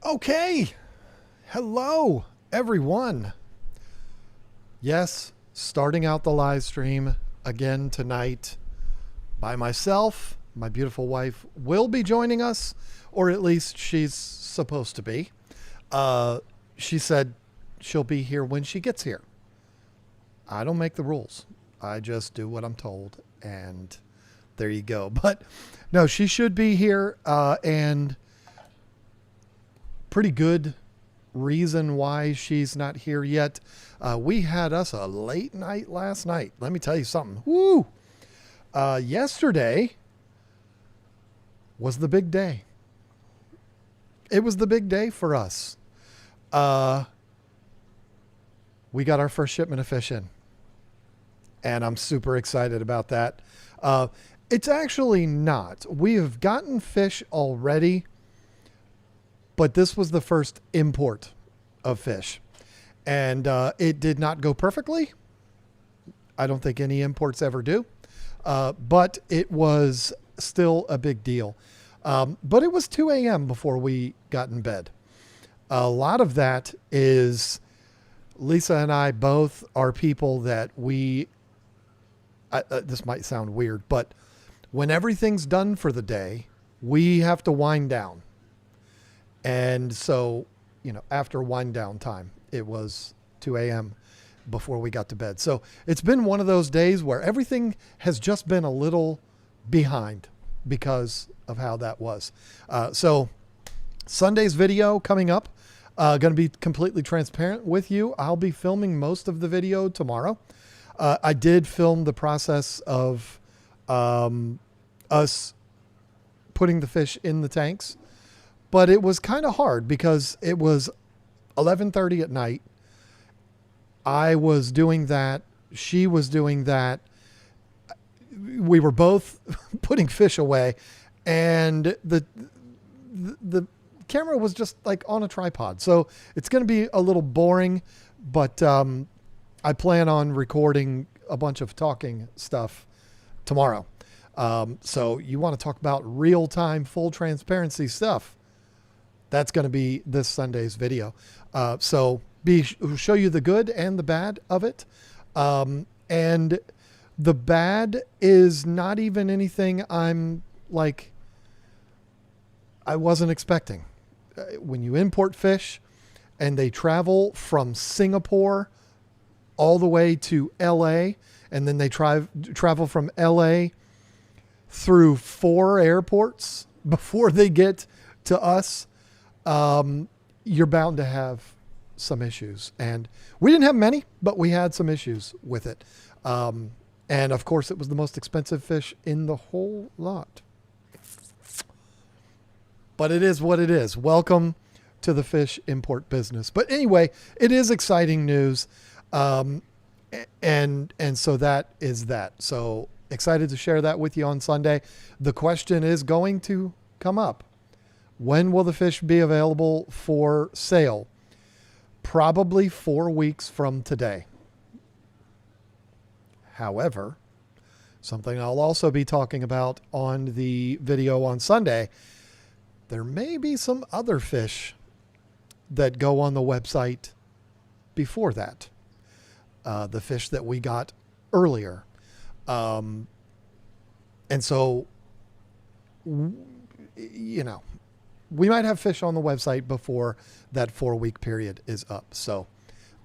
Okay. Hello, everyone. Yes, starting out the live stream again tonight by myself. My beautiful wife will be joining us, or at least she's supposed to be. She said she'll be here when she gets here. I don't make the rules. I just do what I'm told, and there you go. But no, she should be here, and pretty good reason why she's not here yet. We had us a late night last night. Let me tell you something. Woo! Yesterday was the big day. It was the big day for us. We got our first shipment of fish in, and I'm super excited about that. It's actually not. We have gotten fish already, but this was the first import of fish, and it did not go perfectly. I don't think any imports ever do, but it was still a big deal. But it was 2 a.m. before we got in bed. A lot of that is Lisa and I both are people that this might sound weird, but when everything's done for the day, we have to wind down. And so, after wind down time, it was 2 a.m. before we got to bed. So it's been one of those days where everything has just been a little behind because of how that was. So Sunday's video coming up, going to be completely transparent with you. I'll be filming most of the video tomorrow. I did film the process of us putting the fish in the tanks. But it was kind of hard because it was 11:30 at night. I was doing that. She was doing that. We were both putting fish away, and the camera was just like on a tripod. So it's going to be a little boring, but I plan on recording a bunch of talking stuff tomorrow. So you want to talk about real-time, full transparency stuff. That's going to be this Sunday's video. So show you the good and the bad of it. And the bad is not even anything I wasn't expecting. When you import fish and they travel from Singapore all the way to LA, and then they travel from LA through 4 airports before they get to us, you're bound to have some issues. And we didn't have many, but we had some issues with it. And of course it was the most expensive fish in the whole lot, but it is what it is. Welcome to the fish import business. But anyway, it is exciting news. And so that is that. So excited to share that with you on Sunday. The question is going to come up. When will the fish be available for sale? Probably 4 weeks from today. However, something I'll also be talking about on the video on Sunday, there may be some other fish that go on the website before that. The fish that we got earlier. And so, we might have fish on the website before that 4-week period is up. So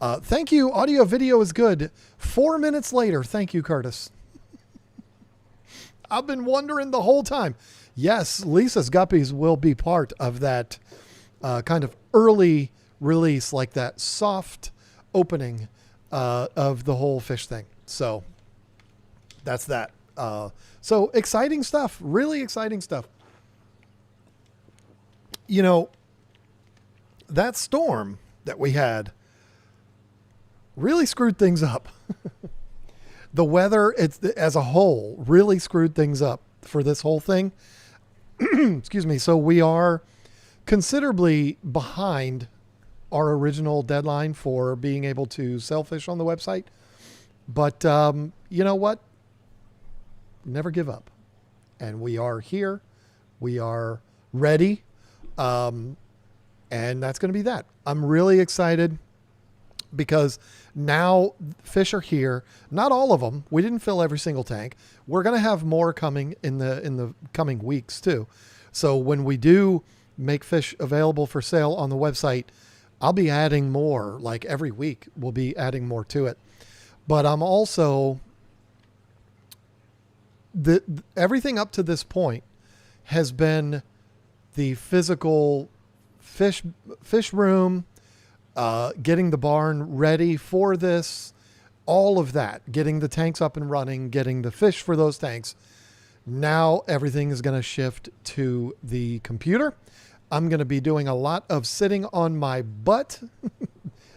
thank you. Audio video is good. 4 minutes later. Thank you, Curtis. I've been wondering the whole time. Yes, Lisa's Guppies will be part of that kind of early release, like that soft opening of the whole fish thing. So that's that. So exciting stuff. Really exciting stuff. That storm that we had really screwed things up. The weather, as a whole, really screwed things up for this whole thing. Excuse me. So we are considerably behind our original deadline for being able to sell fish on the website. But you know what? Never give up. And we are here. We are ready. And that's going to be that. I'm really excited because now fish are here. Not all of them. We didn't fill every single tank. We're going to have more coming in the coming weeks too. So when we do make fish available for sale on the website, I'll be adding more. Like every week, we'll be adding more to it. But I'm also everything up to this point has been the physical fish room, getting the barn ready for this, all of that, getting the tanks up and running, getting the fish for those tanks. Now everything is going to shift to the computer. I'm going to be doing a lot of sitting on my butt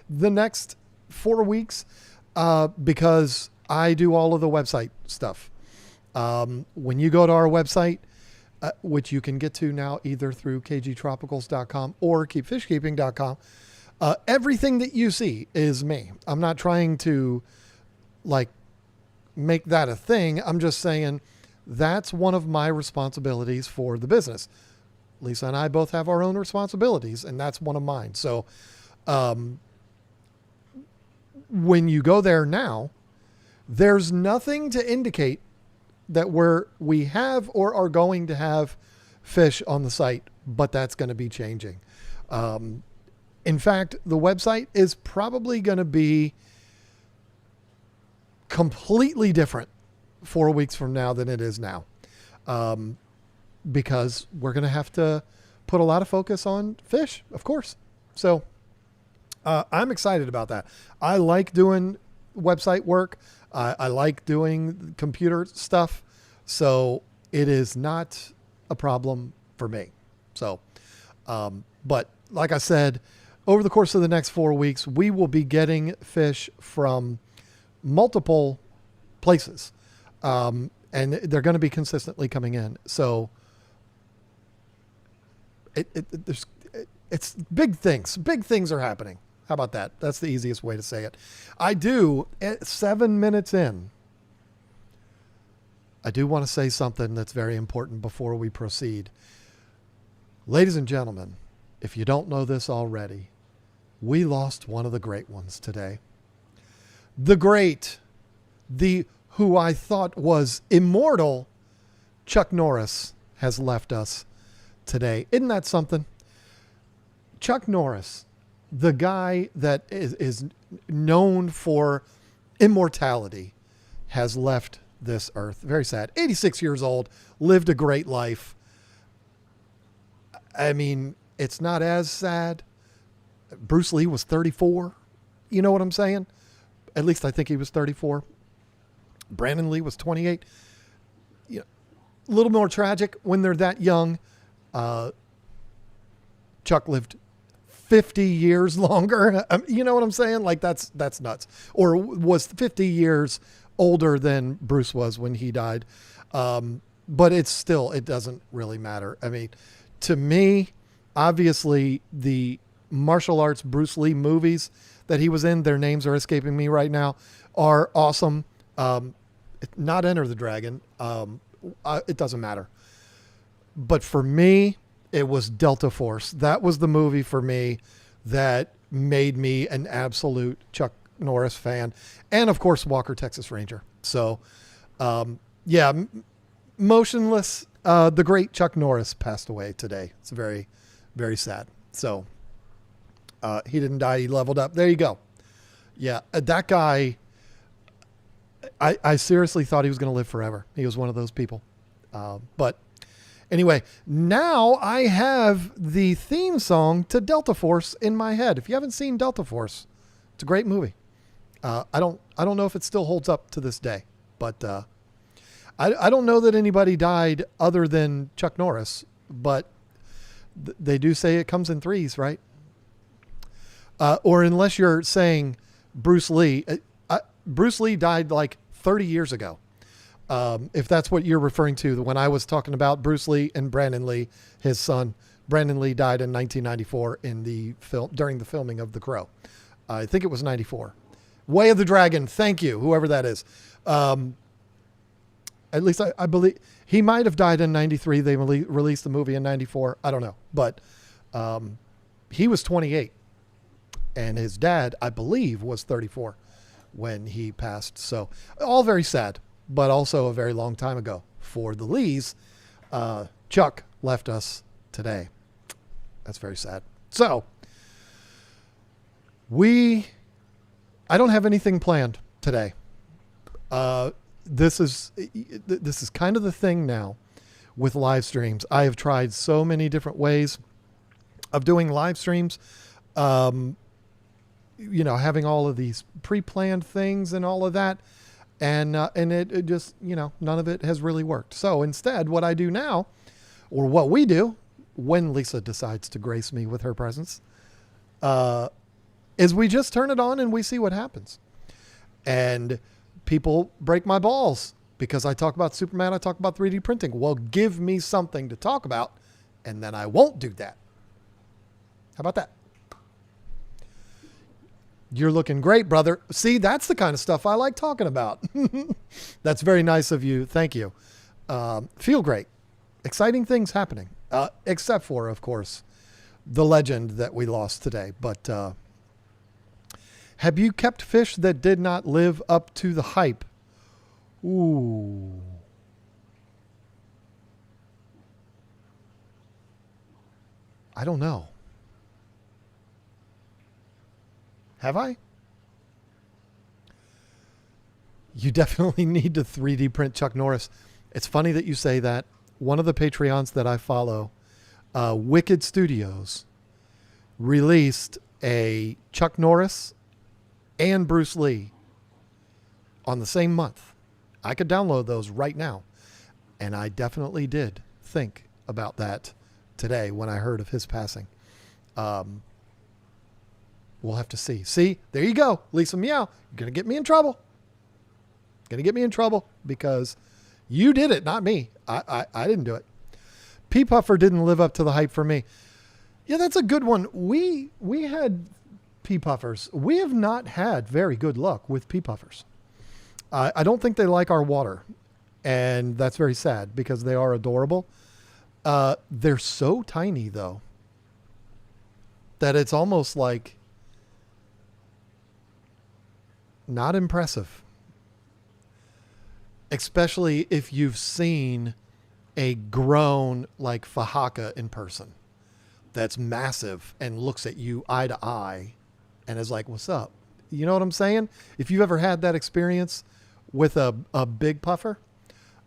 the next 4 weeks because I do all of the website stuff. When you go to our website, which you can get to now either through kgtropicals.com or keepfishkeeping.com, everything that you see is me. I'm not trying to like make that a thing. I'm just saying that's one of my responsibilities for the business. Lisa and I both have our own responsibilities, and that's one of mine. So when you go there now, there's nothing to indicate that we have or are going to have fish on the site, but that's going to be changing. In fact, the website is probably going to be completely different 4 weeks from now than it is now. Because we're going to have to put a lot of focus on fish, of course. So I'm excited about that. I like doing website work. I like doing computer stuff. So it is not a problem for me. So, but like I said, over the course of the next 4 weeks, we will be getting fish from multiple places. And they're going to be consistently coming in. So it's big things. Big things are happening. How about that? That's the easiest way to say it. At 7 minutes in, I do want to say something that's very important before we proceed. Ladies and gentlemen, if you don't know this already, we lost one of the great ones today. Who I thought was immortal, Chuck Norris, has left us today. Isn't that something? Chuck Norris, the guy that is known for immortality, has left this earth. Very sad. 86 years old, lived a great life. I mean, it's not as sad. Bruce Lee was 34. You know what I'm saying? At least I think he was 34. Brandon Lee was 28. You know, a little more tragic when they're that young. Chuck lived 50 years longer. You know what I'm saying? Like that's nuts. Or was 50 years older than Bruce was when he died. But it doesn't really matter. I mean, to me, obviously the martial arts Bruce Lee movies that he was in, their names are escaping me right now, are awesome. Not Enter the Dragon. It doesn't matter. But for me, it was Delta Force. That was the movie for me that made me an absolute Chuck Norris fan. And of course, Walker, Texas Ranger. So, motionless. The great Chuck Norris passed away today. It's very, very sad. So, he didn't die. He leveled up. There you go. Yeah. That guy, I seriously thought he was going to live forever. He was one of those people. But anyway, now I have the theme song to Delta Force in my head. If you haven't seen Delta Force, it's a great movie. I don't know if it still holds up to this day, but I don't know that anybody died other than Chuck Norris, but they do say it comes in threes, right? Or unless you're saying Bruce Lee. Bruce Lee died like 30 years ago. If that's what you're referring to, when I was talking about Bruce Lee and Brandon Lee, his son, Brandon Lee died in 1994 in the film, during the filming of The Crow. I think it was 94. Way of the Dragon. Thank you. Whoever that is. At least I believe he might've died in 93. They released the movie in 94. I don't know, but, he was 28, and his dad, I believe, was 34 when he passed. So all very sad, but also a very long time ago for the Lees. Chuck left us today. That's very sad. So I don't have anything planned today. This is kind of the thing now with live streams. I have tried so many different ways of doing live streams. Having all of these pre-planned things and all of that. And it just, none of it has really worked. So instead, what I do now, or what we do when Lisa decides to grace me with her presence, is we just turn it on and we see what happens. And people break my balls because I talk about Superman, I talk about 3D printing. Well, give me something to talk about, and then I won't do that. How about that? You're looking great, brother. See, that's the kind of stuff I like talking about. That's very nice of you. Thank you. Feel great. Exciting things happening. Except for, of course, the legend that we lost today. But have you kept fish that did not live up to the hype? Ooh. I don't know. Have I? You definitely need to 3D print Chuck Norris. It's funny that you say that. One of the Patreons that I follow, Wicked Studios, released a Chuck Norris and Bruce Lee on the same month. I could download those right now. And I definitely did think about that today when I heard of his passing. We'll have to see. See, there you go. Lisa Meow. You're going to get me in trouble. Going to get me in trouble because you did it, not me. I didn't do it. Pea Puffer didn't live up to the hype for me. Yeah, that's a good one. We had pea puffers. We have not had very good luck with pea puffers. I don't think they like our water. And that's very sad because they are adorable. They're so tiny, though, that it's almost like not impressive. Especially if you've seen a grown like Fahaka in person that's massive and looks at you eye to eye and is like, what's up? You know what I'm saying? If you've ever had that experience with a big puffer,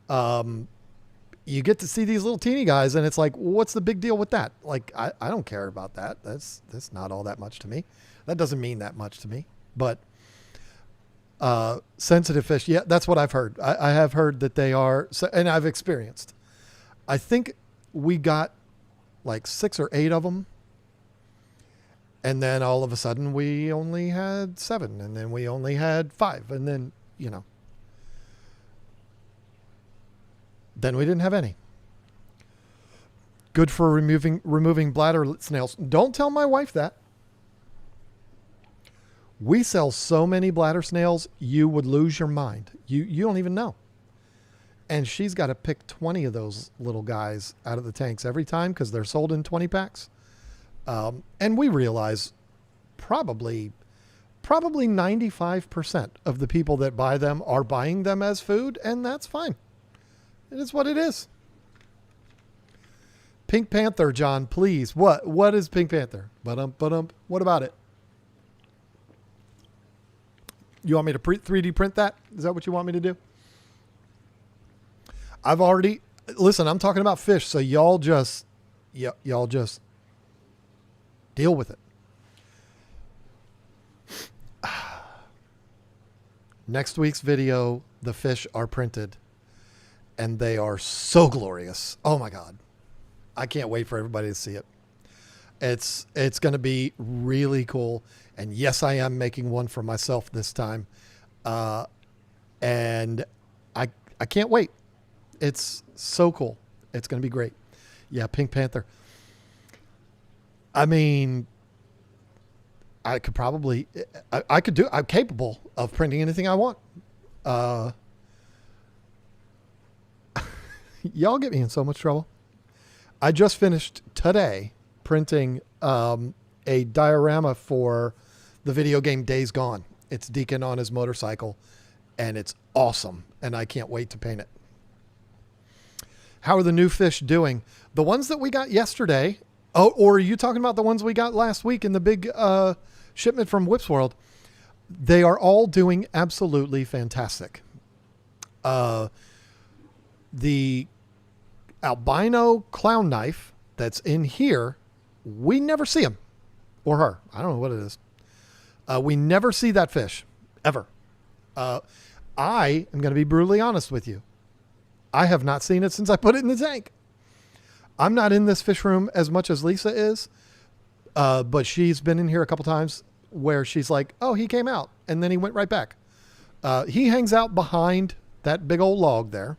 you get to see these little teeny guys and it's like, what's the big deal with that? Like, I don't care about that. That's not all that much to me. That doesn't mean that much to me, but sensitive fish. Yeah, that's what I've heard. I have heard that they are, and I've experienced. I think we got like 6 or 8 of them. And then all of a sudden we only had 7, and then we only had 5. And then, then we didn't have any. Good for removing bladder snails. Don't tell my wife that. We sell so many bladder snails, you would lose your mind. You don't even know. And she's got to pick 20 of those little guys out of the tanks every time because they're sold in 20 packs. And we realize probably 95% of the people that buy them are buying them as food, and that's fine. It is what it is. Pink Panther, John, please. What is Pink Panther? What about it? You want me to 3D print that? Is that what you want me to do? Listen, I'm talking about fish, so y'all just deal with it. Next week's video, the fish are printed and they are so glorious. Oh my God. I can't wait for everybody to see it. It's going to be really cool. And yes, I am making one for myself this time. And I can't wait. It's so cool. It's going to be great. Yeah. Pink Panther. I mean, I'm capable of printing anything I want. Y'all get me in so much trouble. I just finished today printing, a diorama for the video game Days Gone. It's Deacon on his motorcycle, and it's awesome, and I can't wait to paint it. How are the new fish doing? The ones that we got yesterday, or are you talking about the ones we got last week in the big shipment from Whip's World? They are all doing absolutely fantastic. The albino clown knife that's in here, we never see him or her. I don't know what it is. We never see that fish ever. I am going to be brutally honest with you. I have not seen it since I put it in the tank. I'm not in this fish room as much as Lisa is, but she's been in here a couple times where she's like, oh, he came out, and then he went right back. He hangs out behind that big old log there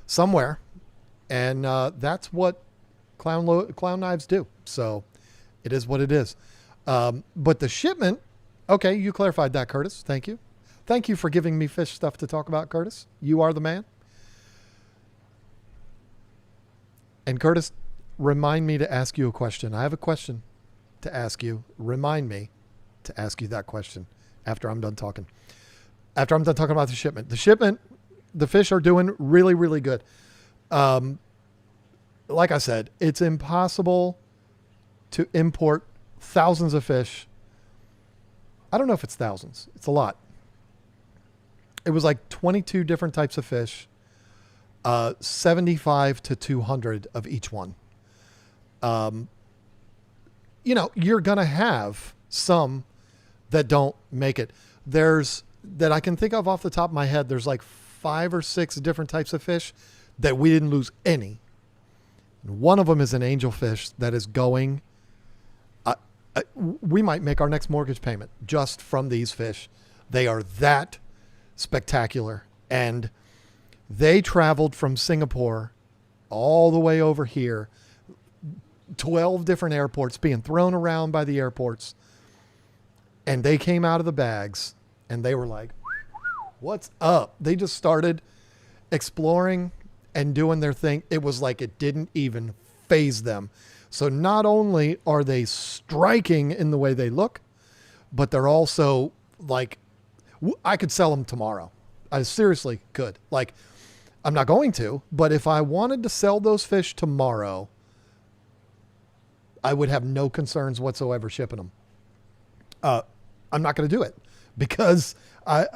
somewhere, and that's what clown knives do. So it is what it is. But the shipment, okay, you clarified that, Curtis. Thank you. Thank you for giving me fish stuff to talk about, Curtis. You are the man. And Curtis, remind me to ask you a question. I have a question to ask you. Remind me to ask you that question after I'm done talking. After I'm done talking about the shipment. The shipment, the fish are doing really, really good. Like I said, it's impossible to import thousands of fish. I don't know if it's thousands. It's a lot. It was like 22 different types of fish, 75 to 200 of each one. You're going to have some that don't make it. That I can think of off the top of my head, there's like 5 or 6 different types of fish that we didn't lose any. And one of them is an angelfish that is going. We might make our next mortgage payment just from these fish. They are that spectacular. And they traveled from Singapore all the way over here, 12 different airports, being thrown around by the airports. And they came out of the bags and they were like, what's up? They just started exploring and doing their thing. It was like it didn't even faze them. So not only are they striking in the way they look, but they're also like, I could sell them tomorrow. I seriously could. Like, I'm not going to, but if I wanted to sell those fish tomorrow, I would have no concerns whatsoever shipping them. I'm not going to do it because I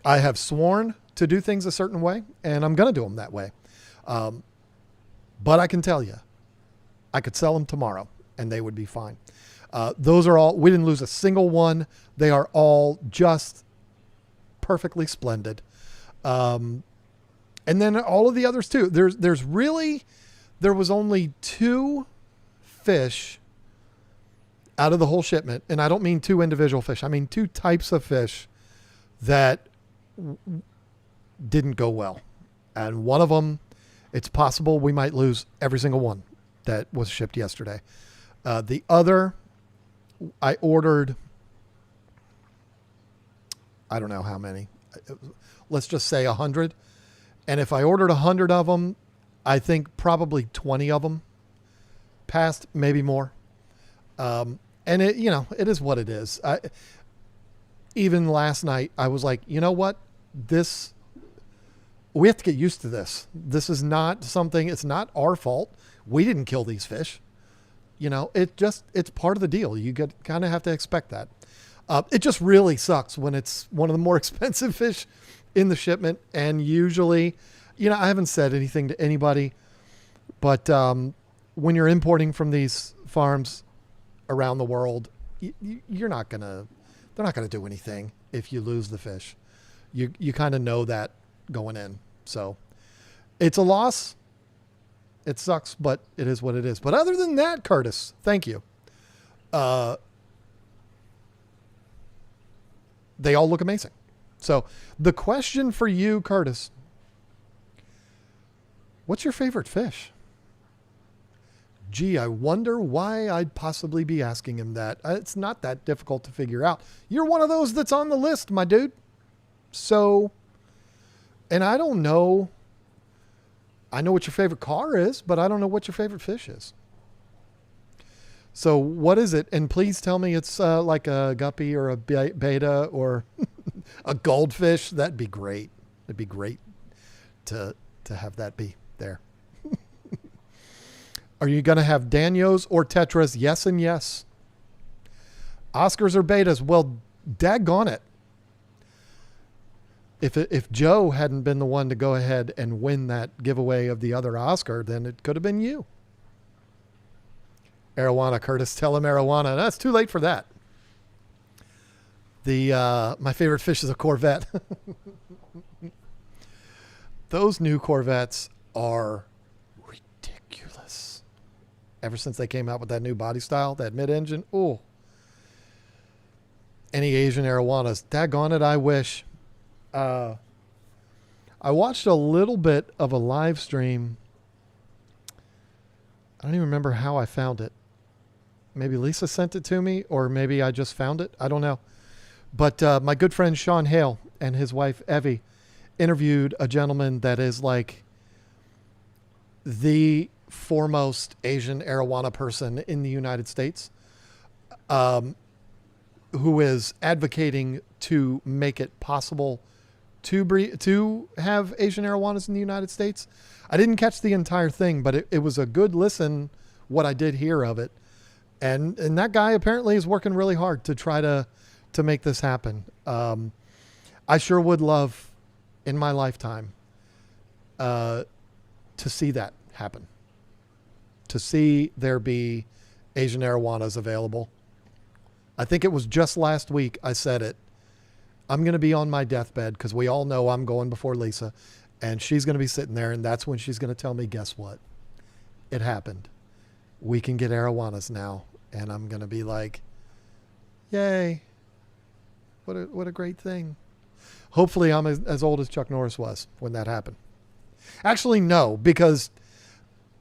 have sworn to do things a certain way, and I'm going to do them that way. But I can tell you, I could sell them tomorrow and they would be fine. Those are all, we didn't lose a single one. They are all just perfectly splendid. And then all of the others too. There was only 2 fish out of the whole shipment. And I don't mean 2 individual fish. I mean 2 types of fish that didn't go well. And one of them, it's possible we might lose every single one that was shipped yesterday. The other, I ordered, I don't know how many. Let's just say 100. And if I ordered 100 of them, I think probably 20 of them passed, maybe more. And it is what it is. Even last night, I was like, you know what? We have to get used to this. This is not something, it's not our fault. We didn't kill these fish. It's part of the deal. You kind of have to expect that. It just really sucks when it's one of the more expensive fish in the shipment. And usually, I haven't said anything to anybody, but when you're importing from these farms around the world, they're not going to do anything if you lose the fish. You kind of know that going in. So it's a loss. It sucks, but it is what it is. But other than that, Curtis, thank you. They all look amazing. So the question for you, Curtis, what's your favorite fish? Gee, I wonder why I'd possibly be asking him that. It's not that difficult to figure out. You're one of those that's on the list, my dude. So, and I don't know. I know what your favorite car is, but I don't know what your favorite fish is. So what is it? And please tell me it's like a guppy or a beta or a goldfish. That'd be great. It'd be great to have that be there. Are you going to have Danios or Tetras? Yes and yes. Oscars or betas? Well, daggone it. If Joe hadn't been the one to go ahead and win that giveaway of the other Oscar, then it could have been you. Arowana, Curtis, tell him Arowana. No, it's too late for that. My favorite fish is a Corvette. Those new Corvettes are ridiculous. Ever since they came out with that new body style, that mid-engine, ooh. Any Asian Arowanas, daggone it, I wish. I watched a little bit of a live stream. I don't even remember how I found it. Maybe Lisa sent it to me, or maybe I just found it. I don't know. But my good friend Sean Hale and his wife Evie interviewed a gentleman that is like the foremost Asian Arowana person in the United States, who is advocating to make it possible to have Asian Arowanas in the United States. I didn't catch the entire thing, but it was a good listen, what I did hear of it. And that guy apparently is working really hard to try to make this happen. I sure would love in my lifetime to see that happen. To see there be Asian Arowanas available. I think it was just last week I said it. I'm going to be on my deathbed because we all know I'm going before Lisa, and she's going to be sitting there, and that's when she's going to tell me, guess what? It happened. We can get Arowanas now. And I'm going to be like, yay. What a great thing. Hopefully I'm as old as Chuck Norris was when that happened. Actually, no, because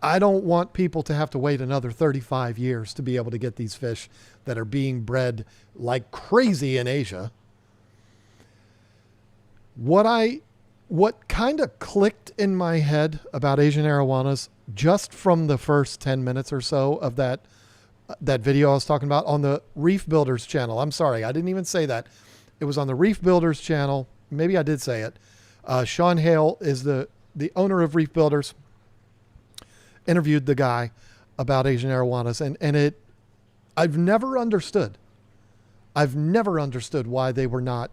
I don't want people to have to wait another 35 years to be able to get these fish that are being bred like crazy in Asia. What kind of clicked in my head about Asian Arowanas just from the first 10 minutes or so of that video I was talking about on the Reef Builders channel. I'm sorry, I didn't even say that. It was on the Reef Builders channel. Maybe I did say it. Sean Hale is the owner of Reef Builders. Interviewed the guy about Asian Arowanas, and I've never understood why they were not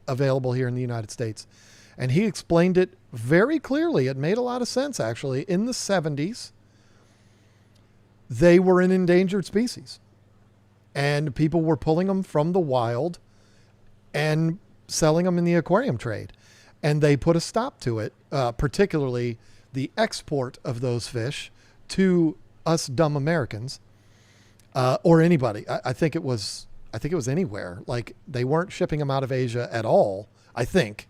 available here in the United States. And he explained it very clearly. It made a lot of sense, actually. In the 70s, they were an endangered species, and people were pulling them from the wild and selling them in the aquarium trade. And they put a stop to it, particularly the export of those fish to us dumb Americans, or anybody. I think it was anywhere. Like, they weren't shipping them out of Asia at all, I think.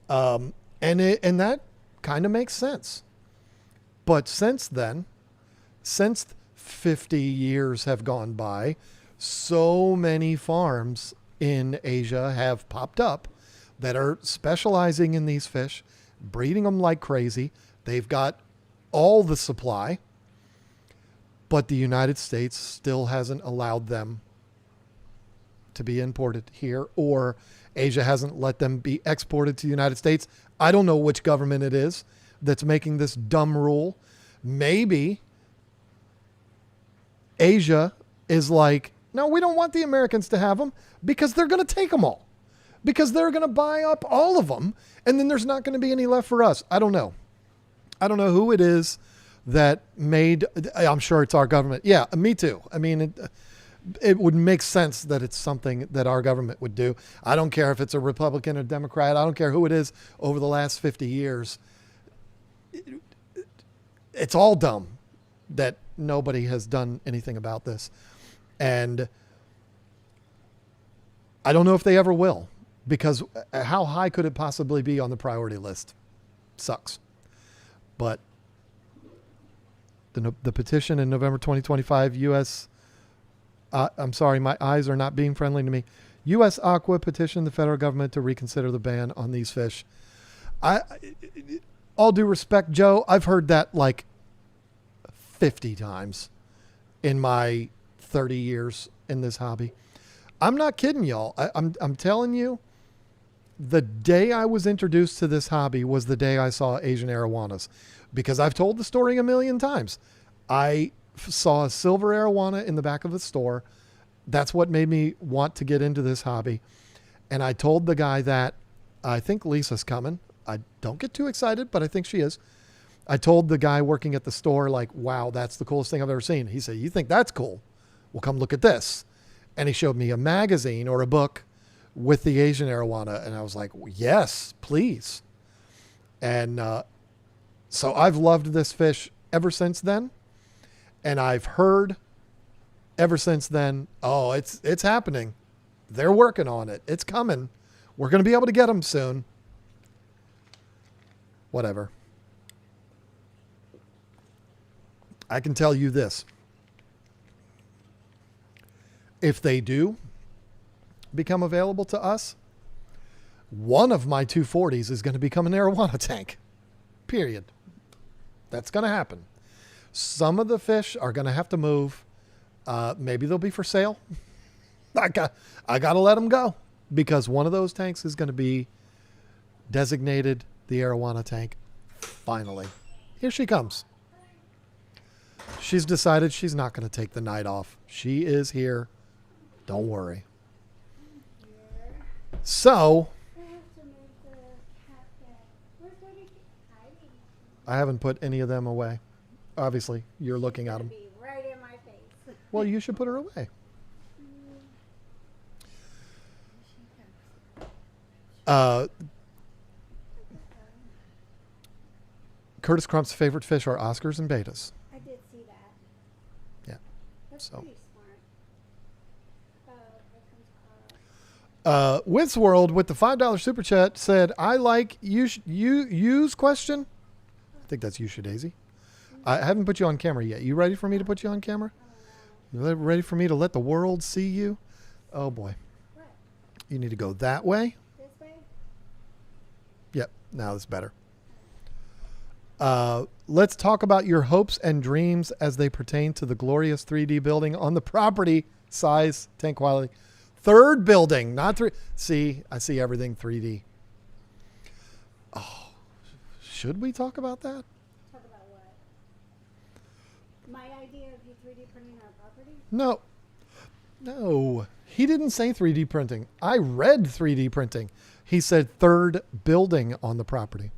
And that kind of makes sense. But since then, since 50 years have gone by, so many farms in Asia have popped up that are specializing in these fish, breeding them like crazy. They've got all the supply, but the United States still hasn't allowed them to be imported here, or Asia hasn't let them be exported to the United States. I don't know which government it is that's making this dumb rule. Maybe Asia is like, no, we don't want the Americans to have them because they're going to take them all, because they're going to buy up all of them, and then there's not going to be any left for us. I don't know. I don't know who it is that made, I'm sure it's our government. Yeah, me too. I mean, it would make sense that it's something that our government would do. I don't care if it's a Republican or Democrat. I don't care who it is over the last 50 years. It's all dumb that nobody has done anything about this. And I don't know if they ever will, because how high could it possibly be on the priority list? Sucks. But the petition in November 2025, U.S. I'm sorry, my eyes are not being friendly to me. U.S. Aqua petitioned the federal government to reconsider the ban on these fish. All due respect, Joe, I've heard that like 50 times in my 30 years in this hobby. I'm not kidding y'all. I'm telling you, the day I was introduced to this hobby was the day I saw Asian arowanas, because I've told the story a million times. I saw a silver arowana in the back of the store. That's what made me want to get into this hobby. And I told the guy that I think Lisa's coming. I don't get too excited, but I think she is. I told the guy working at the store, like, wow, that's the coolest thing I've ever seen. He said, you think that's cool? Well, come look at this. And he showed me a magazine or a book with the Asian arowana. And I was like, yes, please. And so I've loved this fish ever since then. And I've heard ever since then, oh, it's happening. They're working on it. It's coming. We're going to be able to get them soon. Whatever. I can tell you this. If they do become available to us, one of my 240s is going to become an arowana tank. Period. That's going to happen. Some of the fish are going to have to move. Maybe they'll be for sale. I got to let them go, because one of those tanks is going to be designated the arowana tank. Finally. Here she comes. She's decided she's not going to take the night off. She is here. Don't worry. So, I haven't put any of them away. Obviously, you're looking at them. Right in my face. Well, you should put her away. Curtis Crump's favorite fish are Oscars and betas. I did see that. Yeah. That's So. pretty smart. Wits World with the $5 super chat said, I like use question. I think that's you, Daisy. I haven't put you on camera yet. You ready for me to put you on camera? You ready for me to let the world see you? Oh boy. What? You need to go that way. This way? Yep. Now it's better. Let's talk about your hopes and dreams as they pertain to the glorious 3D building on the property. Size, tank quality. Third building, not three. See, I see everything 3D. Oh, should we talk about that? Talk about what? My idea of you 3D printing our property? No, he didn't say 3D printing. I read 3D printing. He said third building on the property.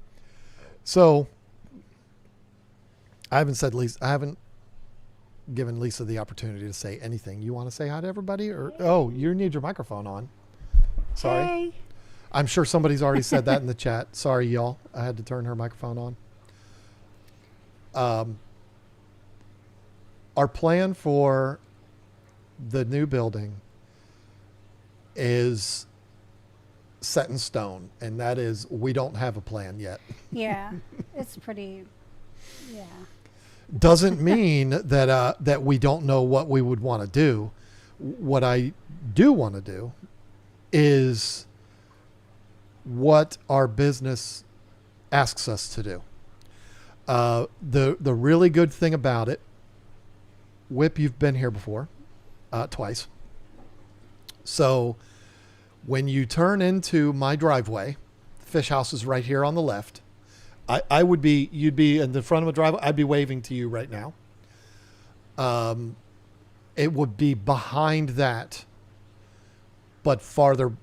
So I haven't given Lisa the opportunity to say anything. You want to say hi to everybody, or oh, you need your microphone on? Sorry. Hey. I'm sure somebody's already said that in the chat. Sorry, y'all. I had to turn her microphone on. Our plan for the new building is set in stone, and that is we don't have a plan yet. Yeah, it's pretty, yeah. Doesn't mean that we don't know what we would want to do. What I do want to do is what our business asks us to do. The really good thing about it, Whip, you've been here before, twice. So when you turn into my driveway, the fish house is right here on the left. You'd be in the front of the driveway. I'd be waving to you right now. It would be behind that, but farther,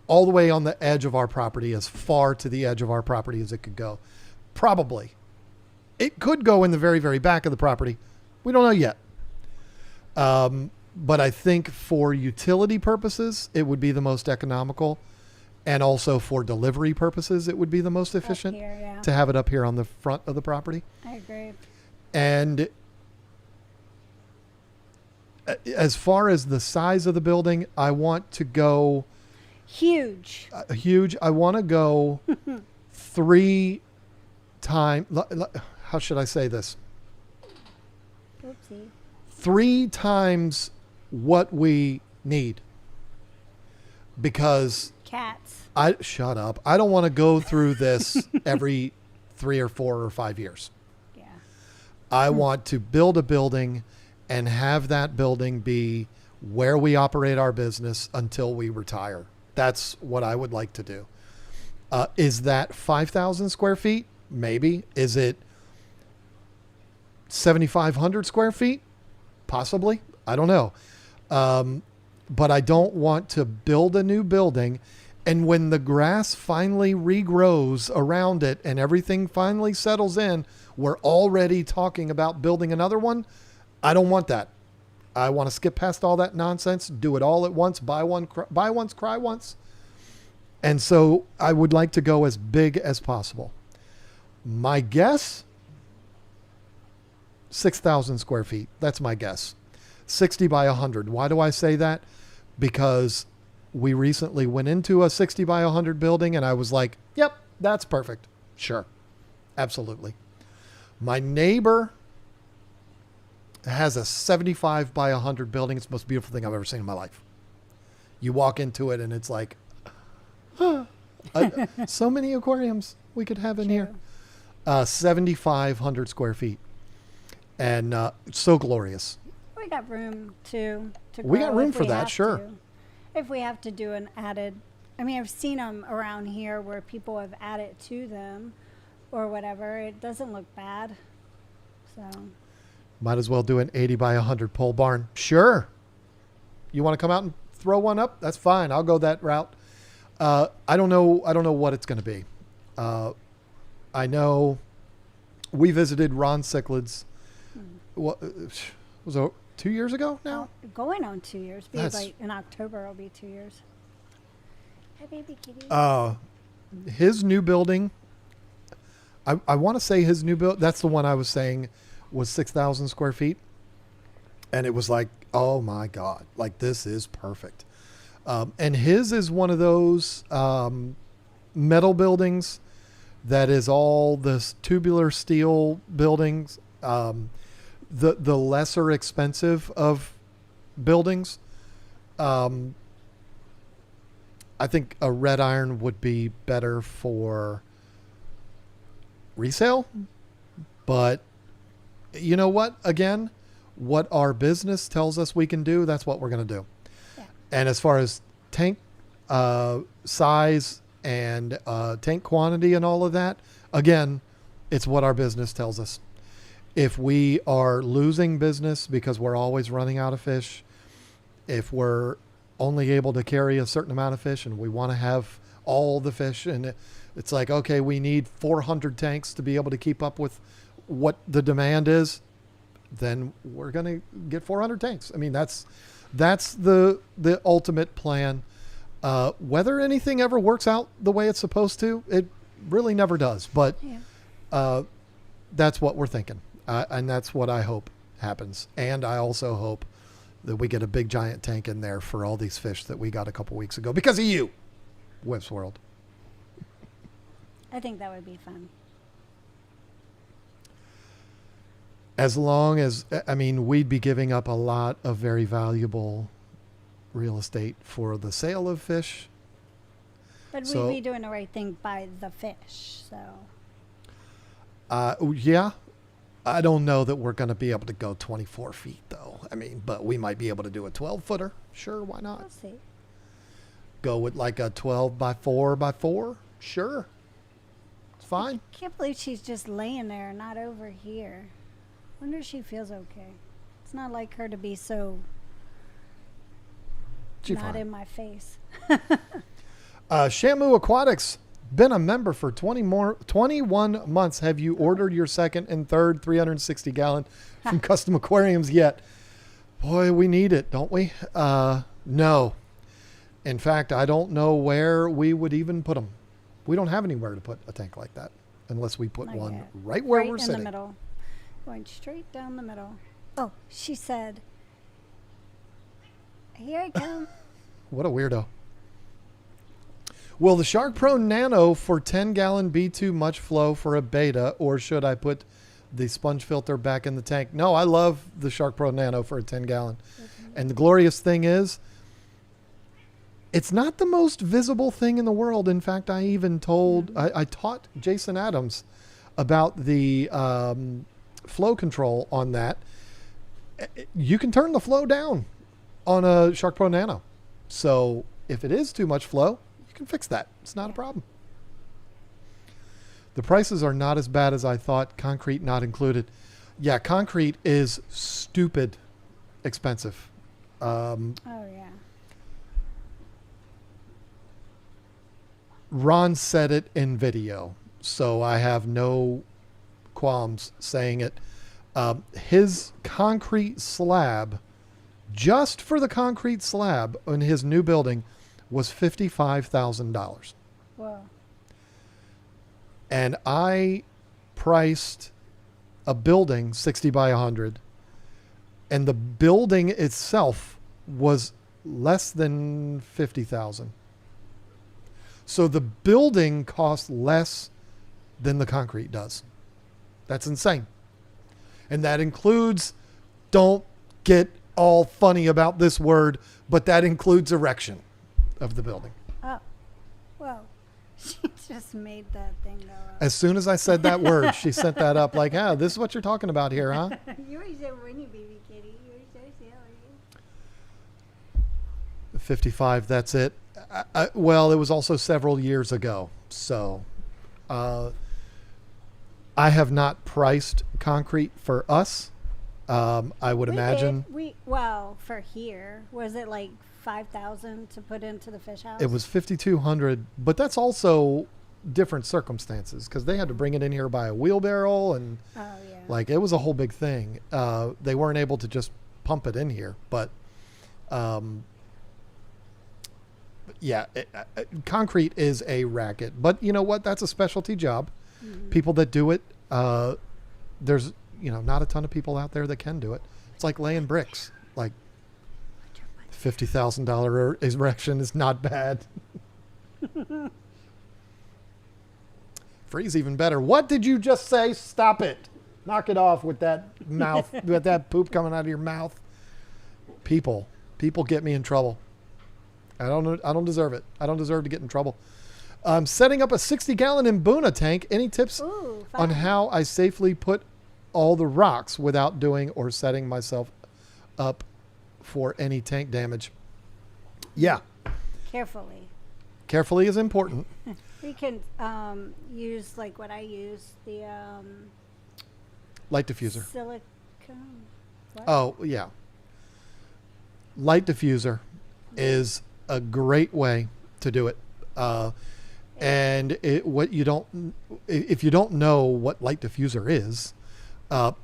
all the way on the edge of our property, as far to the edge of our property as it could go. Probably. It could go in the very, very back of the property. We don't know yet. But I think for utility purposes, it would be the most economical. And also for delivery purposes, it would be the most efficient Here, yeah. to have it up here on the front of the property. I agree. And as far as the size of the building, I want to go Huge. huge. I want to go 3 times. How should I say this? Oopsie. 3 times what we need. Because Cats. shut up. I don't want to go through this every 3 or 4 or 5 years. Yeah. I want to build a building and have that building be where we operate our business until we retire. That's what I would like to do. Is that 5,000 square feet? Maybe. Is it 7,500 square feet? Possibly. I don't know. But I don't want to build a new building, and when the grass finally regrows around it and everything finally settles in, we're already talking about building another one. I don't want that. I want to skip past all that nonsense, do it all at once, buy once, cry once. And so I would like to go as big as possible. My guess, 6,000 square feet. That's my guess. 60 by 100. Why do I say that? Because we recently went into a 60 by 100 building and I was like, yep, that's perfect. Sure. Absolutely. My neighbor has a 75 by 100 building. It's the most beautiful thing I've ever seen in my life. You walk into it and it's like, so many aquariums we could have in here. 7,500 square feet. And so glorious. We got room to We got grow room if for we that, have sure. to. If we have to do an added, I mean, I've seen them around here where people have added to them or whatever. It doesn't look bad. So Might as well do an 80 by 100 pole barn. Sure. You want to come out and throw one up? That's fine. I'll go that route. I don't know what it's going to be. I know we visited Ron Cichlids. What was it 2 years ago now? going on 2 years. Because That's- like in October it'll be 2 years. Hi, baby kitty. His new building, I want to say his new build, that's the one I was saying was 6,000 square feet. And it was like, oh my God, like this is perfect. And his is one of those metal buildings that is all this tubular steel buildings, the lesser expensive of buildings. I think a red iron would be better for resale, but you know what? Again, what our business tells us we can do, that's what we're going to do. Yeah. And as far as tank size and tank quantity and all of that, again, it's what our business tells us. If we are losing business because we're always running out of fish, if we're only able to carry a certain amount of fish and we want to have all the fish, and it's like, okay, we need 400 tanks to be able to keep up with what the demand is, then we're going to get 400 tanks. I mean, that's the ultimate plan. Whether anything ever works out the way it's supposed to, it really never does. But that's what we're thinking. And that's what I hope happens. And I also hope that we get a big giant tank in there for all these fish that we got a couple weeks ago because of you, Whips World. I think that would be fun. As long as, I mean, we'd be giving up a lot of very valuable real estate for the sale of fish. But So- we'd be doing the right thing by the fish. So Yeah. I don't know that we're going to be able to go 24 feet though. I mean, but we might be able to do a 12 footer. Sure. Why not? we'll see. Go with like a 12 by 4 by 4. Sure. It's fine. Can't believe she's just laying there, not over here. Wonder if she feels okay. It's not like her to be so She's not fine. in my face. Shamu Aquatics, been a member for 21 months. Have you ordered your second and third 360 gallon from Custom Aquariums yet? Boy, we need it, don't we? No. In fact, I don't know where we would even put them. We don't have anywhere to put a tank like that unless we put Not one yet. right where right we're in sitting. the middle. Going straight down the middle. Oh, she said, here I come. What a weirdo. Will the Shark Pro Nano for 10-gallon be too much flow for a beta, or should I put the sponge filter back in the tank? No, I love the Shark Pro Nano for a 10-gallon. And the glorious thing is, it's not the most visible thing in the world. In fact, I even told, I taught Jason Adams about the flow control on that. you can turn the flow down on a Shark Pro Nano. So if it is too much flow, you can fix that. It's not a problem. The prices are not as bad as I thought. Concrete not included. Yeah, concrete is stupid expensive. Oh, yeah. Ron said it in video, so I have no qualms saying it. His concrete slab, just for the concrete slab in his new building, was $55,000. Whoa. And I priced a building 60 by 100, and the building itself was less than 50,000. So the building costs less than the concrete does. That's insane. And that includes, don't get all funny about this word, but that includes erection of the building. Oh, well, she just made that thing go up. As soon as I said that word, she sent that up like, this is what you're talking about here, huh? You already said Winnie, baby kitty. You already said silly. 55, that's it. Well, it was also several years ago. So I have not priced concrete for us. I would imagine. Well, for here, was it like 5,000 to put into the fish house? It was 5,200, but that's also different circumstances because they had to bring it in here by a wheelbarrow and like it was a whole big thing. They weren't able to just pump it in here, but yeah, concrete is a racket. But you know what? That's a specialty job. Mm-hmm. People that do it, there's not a ton of people out there that can do it. It's like laying bricks. Like $50,000 erection is not bad. Free's even better. What did you just say? Stop it. Knock it off with that mouth, with that poop coming out of your mouth. People get me in trouble. I don't deserve it. I don't deserve to get in trouble. Setting up a 60-gallon Mbuna tank. Any tips on how I safely put all the rocks without doing or setting myself up for any tank damage? Yeah. Carefully is important. You can use like what I use, the light diffuser. Silicone. What? Oh, yeah. Light diffuser is a great way to do it. And if you don't know what light diffuser is,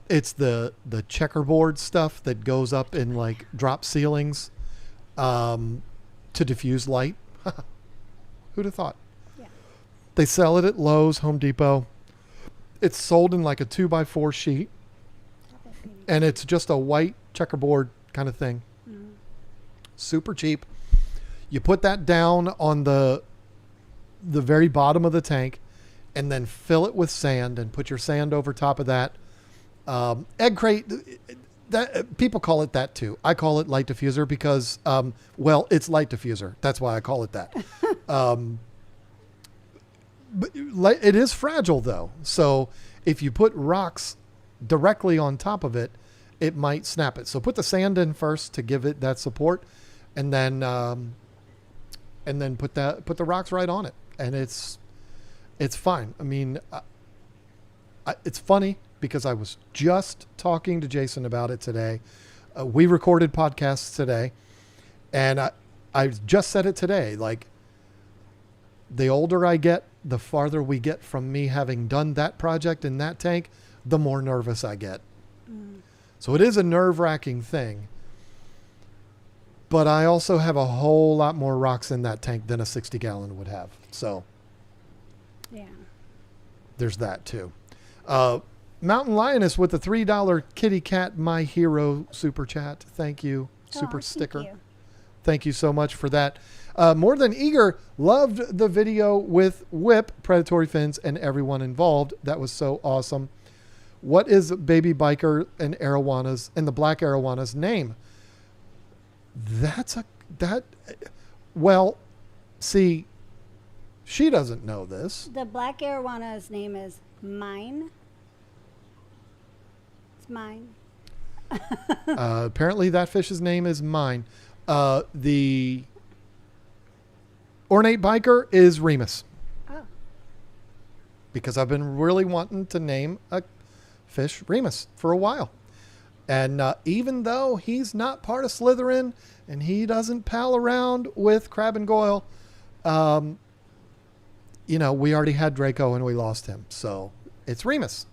it's the checkerboard stuff that goes up in like drop ceilings to diffuse light. Who'd have thought? Yeah. They sell it at Lowe's, Home Depot. It's sold in like a 2x4 sheet, and it's just a white checkerboard kind of thing. Mm-hmm. Super cheap. You put that down on the very bottom of the tank, and then fill it with sand, and put your sand over top of that. Egg crate. That people call it that too. I call it light diffuser because, it's light diffuser. That's why I call it that. But it is fragile though. So if you put rocks directly on top of it, it might snap it. So put the sand in first to give it that support, and then put the rocks right on it, and it's fine. I mean, it's funny because I was just talking to Jason about it today. We recorded podcasts today, and I just said it today. Like, the older I get, the farther we get from me having done that project in that tank, the more nervous I get. Mm. So it is a nerve-wracking thing. But I also have a whole lot more rocks in that tank than a 60-gallon would have. So yeah, there's that too. Mountain Lioness with the $3 kitty cat my hero super chat. Thank you. Super sticker. Thank you so much for that. More Than Eager loved the video with Whip, Predatory Fins, and everyone involved. That was so awesome. What is Baby Biker and the Black Arowana's name? See, she doesn't know this. The Black Arowana's name is Mine. It's Mine. Apparently that fish's name is mine. The ornate biker is Remus. Oh. Because I've been really wanting to name a fish Remus for a while. And even though he's not part of Slytherin and he doesn't pal around with Crab and Goyle, we already had Draco and we lost him. So it's Remus,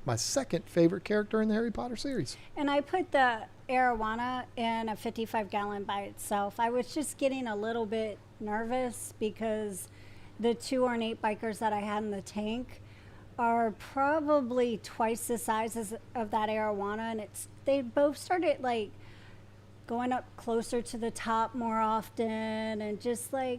my second favorite character in the Harry Potter series. And I put the arowana in a 55-gallon by itself. I was just getting a little bit nervous because the 2 ornate bikers that I had in the tank are probably twice the size of that arowana, and they both started like going up closer to the top more often, and just like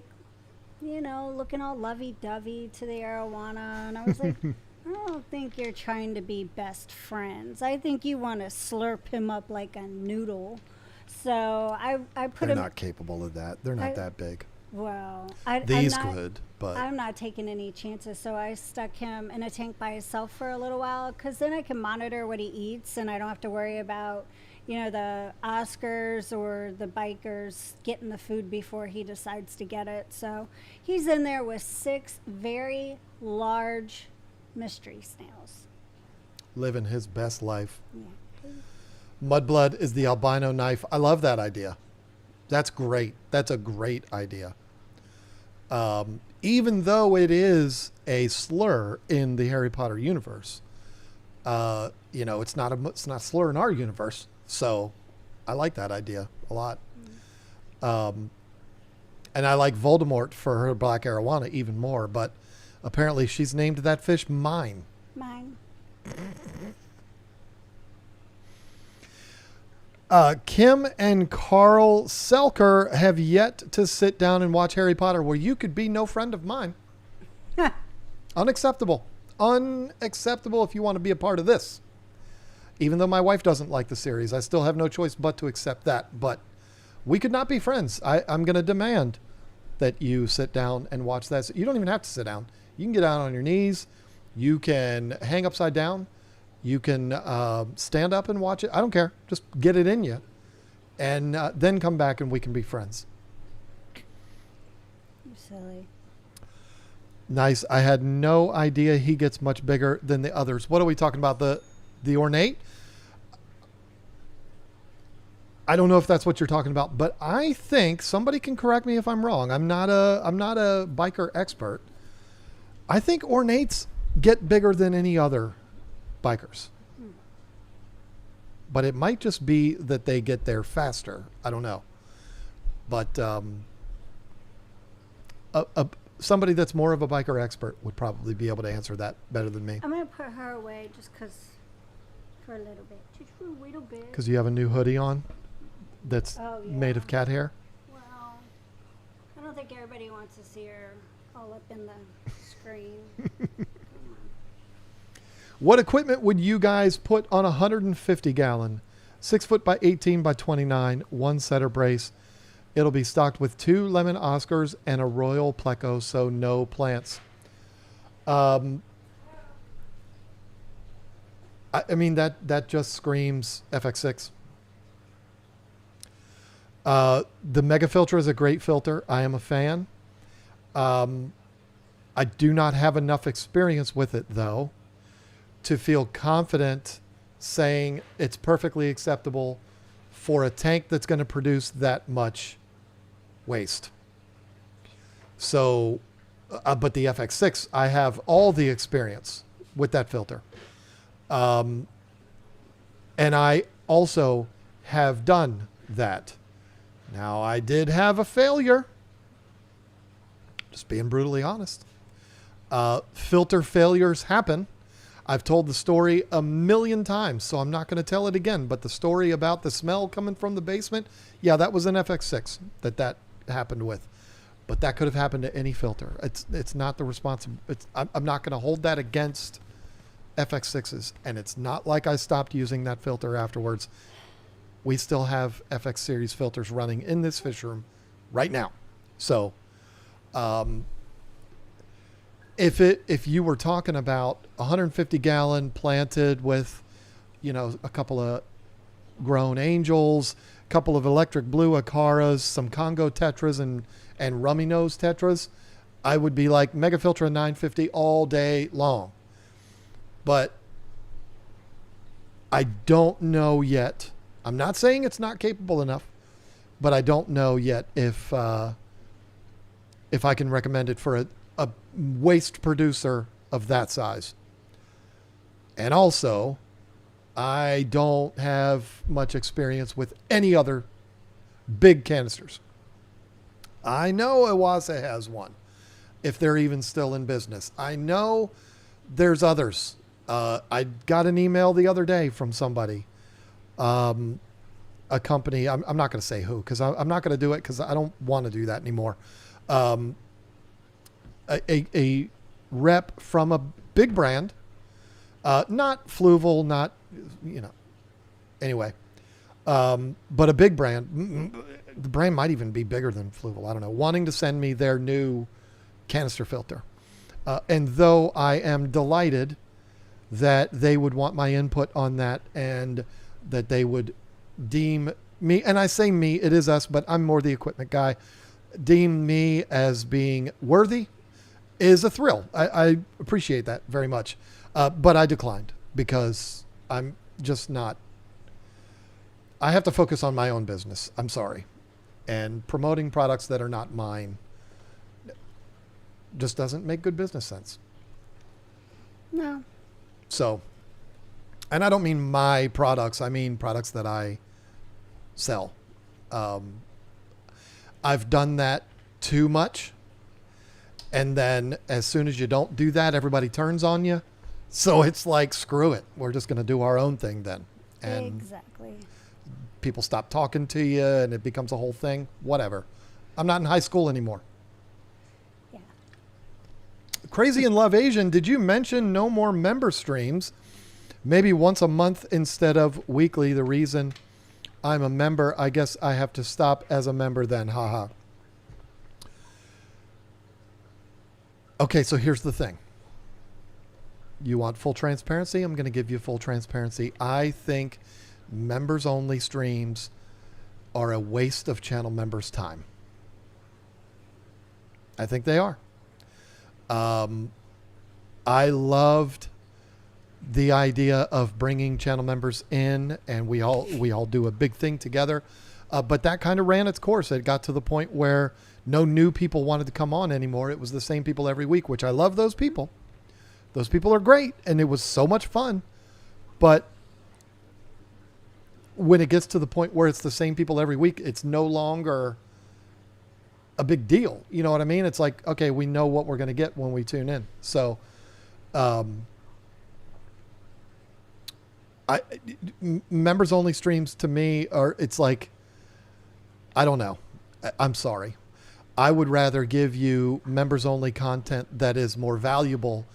looking all lovey-dovey to the arowana. And I was like, I don't think you're trying to be best friends. I think you want to slurp him up like a noodle. So I put They're him. not capable of that. They're not that big. Well, These I'm not, could, but I'm not taking any chances. So I stuck him in a tank by himself for a little while, because then I can monitor what he eats, and I don't have to worry about the Oscars or the bikers getting the food before he decides to get it. So he's in there with 6 very large mystery snails. living his best life. Yeah. Mudblood is the albino knife. I love that idea. That's great. That's a great idea. Even though it is a slur in the Harry Potter universe, it's not a slur in our universe. So I like that idea a lot. And I like Voldemort for her black arowana even more, but apparently she's named that fish Mine. Mine. Kim and Carl Selker have yet to sit down and watch Harry Potter. Well, you could be no friend of mine. Unacceptable. Unacceptable if you want to be a part of this. Even though my wife doesn't like the series, I still have no choice but to accept that. But we could not be friends. I'm going to demand that you sit down and watch that. You don't even have to sit down. You can get down on your knees. You can hang upside down. You can stand up and watch it. I don't care. Just get it in you. And then come back and we can be friends. You're silly. Nice. I had no idea he gets much bigger than the others. What are we talking about? The ornate? I don't know if that's what you're talking about, but I think somebody can correct me if I'm wrong. I'm not a biker expert. I think ornates get bigger than any other bikers. But it might just be that they get there faster. I don't know. But somebody that's more of a biker expert would probably be able to answer that better than me. I'm going to put her away just for a little bit. Just for a little bit. Because you have a new hoodie on that's made of cat hair? Well, I don't think everybody wants to see her all up in the screen. What equipment would you guys put on a 150 gallon, 6 foot by 18 by 29, one setter brace? It'll be stocked with 2 lemon Oscars and a royal pleco, so no plants. I mean, that just screams FX6. The Mega Filter is a great filter. I am a fan. I do not have enough experience with it, though, to feel confident saying it's perfectly acceptable for a tank that's going to produce that much waste. So, but the FX6, I have all the experience with that filter. And I also have done that. Now, I did have a failure. Just being brutally honest. Filter failures happen. I've told the story a million times, so I'm not going to tell it again. But the story about the smell coming from the basement, yeah, that was an FX6 that happened with. But that could have happened to any filter. It's not the responsible. I'm not going to hold that against FX6s. And it's not like I stopped using that filter afterwards. We still have FX series filters running in this fish room right now. So, if you were talking about 150 gallon planted with, a couple of grown angels, a couple of electric blue acaras, some Congo tetras and rummy nose tetras, I would be like Mega Filtra 950 all day long. But I don't know yet. I'm not saying it's not capable enough, but I don't know yet if I can recommend it for a waste producer of that size. And also, I don't have much experience with any other big canisters. I know Iwasa has one, if they're even still in business. I know there's others. I got an email the other day from somebody, a company. I'm not going to say who, because I'm not going to do it because I don't want to do that anymore. A rep from a big brand, not Fluval, not, anyway, but a big brand. The brand might even be bigger than Fluval. I don't know. Wanting to send me their new canister filter. And though I am delighted that they would want my input on that and that they would deem me, and I say me, it is us, but I'm more the equipment guy, deem me as being worthy is a thrill. I appreciate that very much. But I declined because I'm just not, I have to focus on my own business. I'm sorry. And promoting products that are not mine just doesn't make good business sense. No. So, and I don't mean my products. I mean products that I sell. I've done that too much. And then as soon as you don't do that, everybody turns on you. So it's like, screw it. We're just going to do our own thing then. And exactly. People stop talking to you and it becomes a whole thing. Whatever. I'm not in high school anymore. Yeah. Crazy in Love Asian, did you mention no more member streams? Maybe once a month instead of weekly. The reason I'm a member, I guess I have to stop as a member then. Haha. Okay, so here's the thing. You want full transparency? I'm going to give you full transparency. I think members only streams are a waste of channel members' time. I think they are. I loved the idea of bringing channel members in and we all do a big thing together. But that kind of ran its course. It got to the point where no new people wanted to come on anymore. It was the same people every week, which I love those people. Those people are great. And it was so much fun. But when it gets to the point where it's the same people every week, it's no longer a big deal. You know what I mean? It's like, okay, we know what we're going to get when we tune in. So, members only streams to me are, it's like, I don't know. I'm sorry. I would rather give you members only content that is more valuable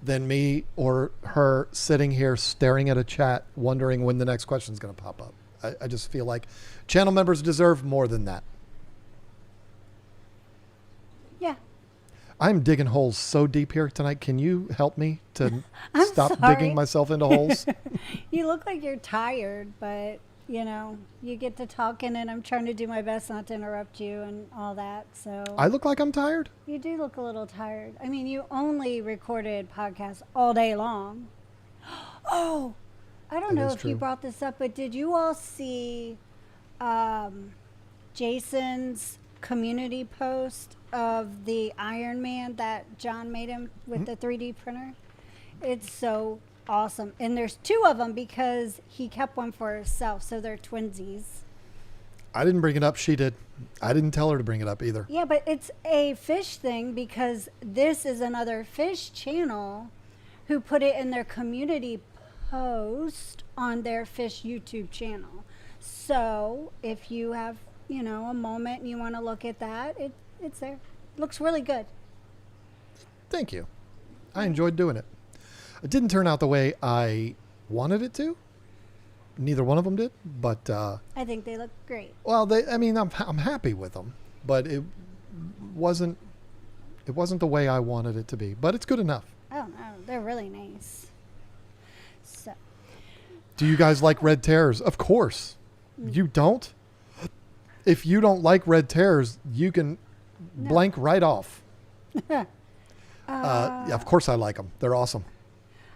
than me or her sitting here staring at a chat, wondering when the next question is going to pop up. I just feel like channel members deserve more than that. Yeah. I'm digging holes so deep here tonight. Can you help me to stop sorry. digging myself into holes? You look like you're tired, but you get to talking and I'm trying to do my best not to interrupt you and all that. So I look like I'm tired? You do look a little tired. I mean, you only recorded podcasts all day long. Oh, I don't That know is if true. you brought this up, but did you all see Jason's community post of the Iron Man that John made him with the 3D printer? It's so awesome. And there's two of them because he kept one for himself. So they're twinsies. I didn't bring it up. She did. I didn't tell her to bring it up either. Yeah, but it's a fish thing because this is another fish channel who put it in their community post on their fish YouTube channel. So if you have, a moment and you want to look at that, it's there. Looks really good. Thank you. I enjoyed doing it. It didn't turn out the way I wanted it to. Neither one of them did, but I think they look great. well, I'm happy with them, but it wasn't the way I wanted it to be. But it's good enough. Oh no, they're really nice. So, Do you guys like red terrors? Of course. You don't? If you don't like red terrors, you can blank right off. Yeah, of course I like them. They're awesome.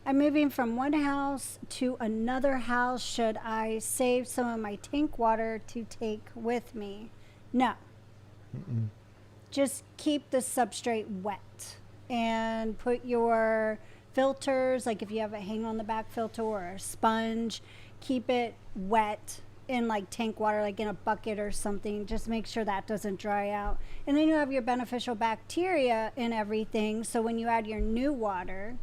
I'm moving from one house to another house. Should I save some of my tank water to take with me? No. Mm-mm. Just keep the substrate wet and put your filters, like if you have a hang on the back filter or a sponge, keep it wet in like tank water, like in a bucket or something. Just make sure that doesn't dry out. And then you have your beneficial bacteria and everything. So when you add your new water,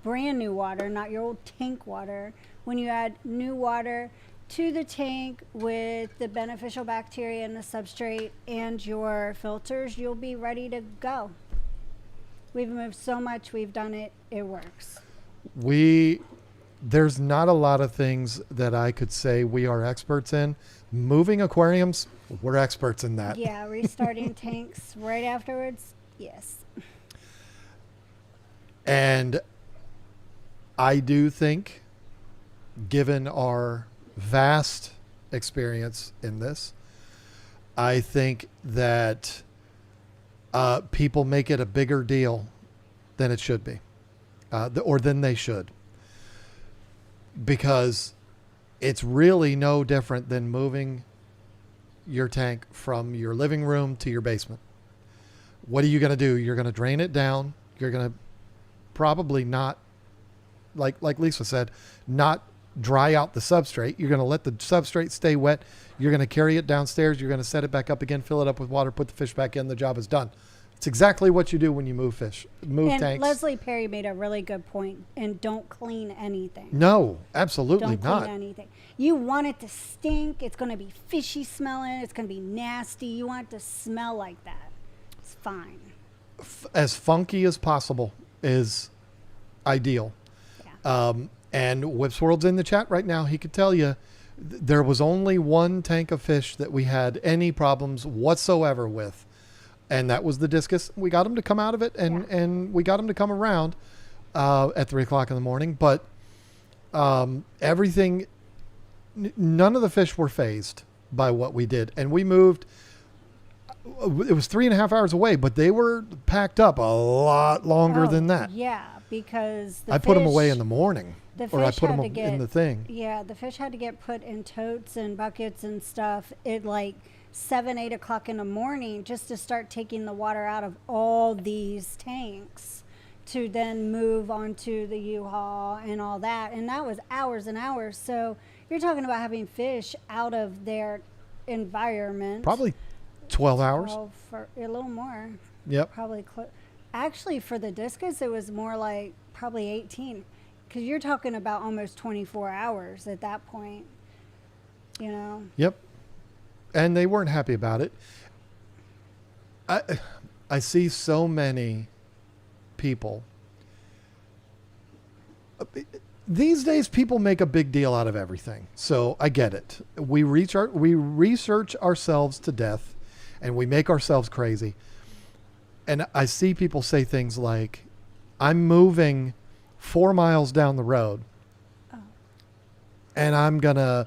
brand new water, not your old tank water, when you add new water to the tank with the beneficial bacteria and the substrate and your filters, you'll be ready to go. We've moved so much, we've done it, it works. There's not a lot of things that I could say we are experts in. Moving aquariums, we're experts in that. Yeah, restarting tanks right afterwards, yes. And I do think, given our vast experience in this, I think that people make it a bigger deal than it should be, or than they should. Because it's really no different than moving your tank from your living room to your basement. What are you going to do? You're going to drain it down. You're going to probably not, like Lisa said, not dry out the substrate. You're going to let the substrate stay wet. You're going to carry it downstairs. You're going to set it back up again, fill it up with water, put the fish back in. The job is done. It's exactly what you do when you move tanks. Leslie Perry made a really good point. And don't clean anything. No, absolutely not. Don't clean anything. You want it to stink. It's going to be fishy smelling. It's going to be nasty. You want it to smell like that. It's fine. As funky as possible is ideal. Yeah. And Whipsworld's in the chat right now. He could tell you there was only one tank of fish that we had any problems whatsoever with. And that was the discus. We got him to come out of it, and we got him to come around at 3 o'clock in the morning. But everything, none of the fish were phased by what we did. And we moved, it was 3.5 hours away, but they were packed up a lot longer than that. Yeah, because I put them away in the morning. Or I put them in the thing. Yeah, the fish had to get put in totes and buckets and stuff. It like 7, 8 o'clock in the morning just to start taking the water out of all these tanks to then move onto the U-Haul and all that. And that was hours and hours. So you're talking about having fish out of their environment. Probably 12 hours. For a little more. Yep. Probably. Actually, for the discus, it was more like probably 18. Because you're talking about almost 24 hours at that point. You know? Yep. And they weren't happy about it. I see so many people. These days, people make a big deal out of everything. So I get it. We research ourselves to death, and we make ourselves crazy. And I see people say things like, I'm moving 4 miles down the road. Oh. And I'm going to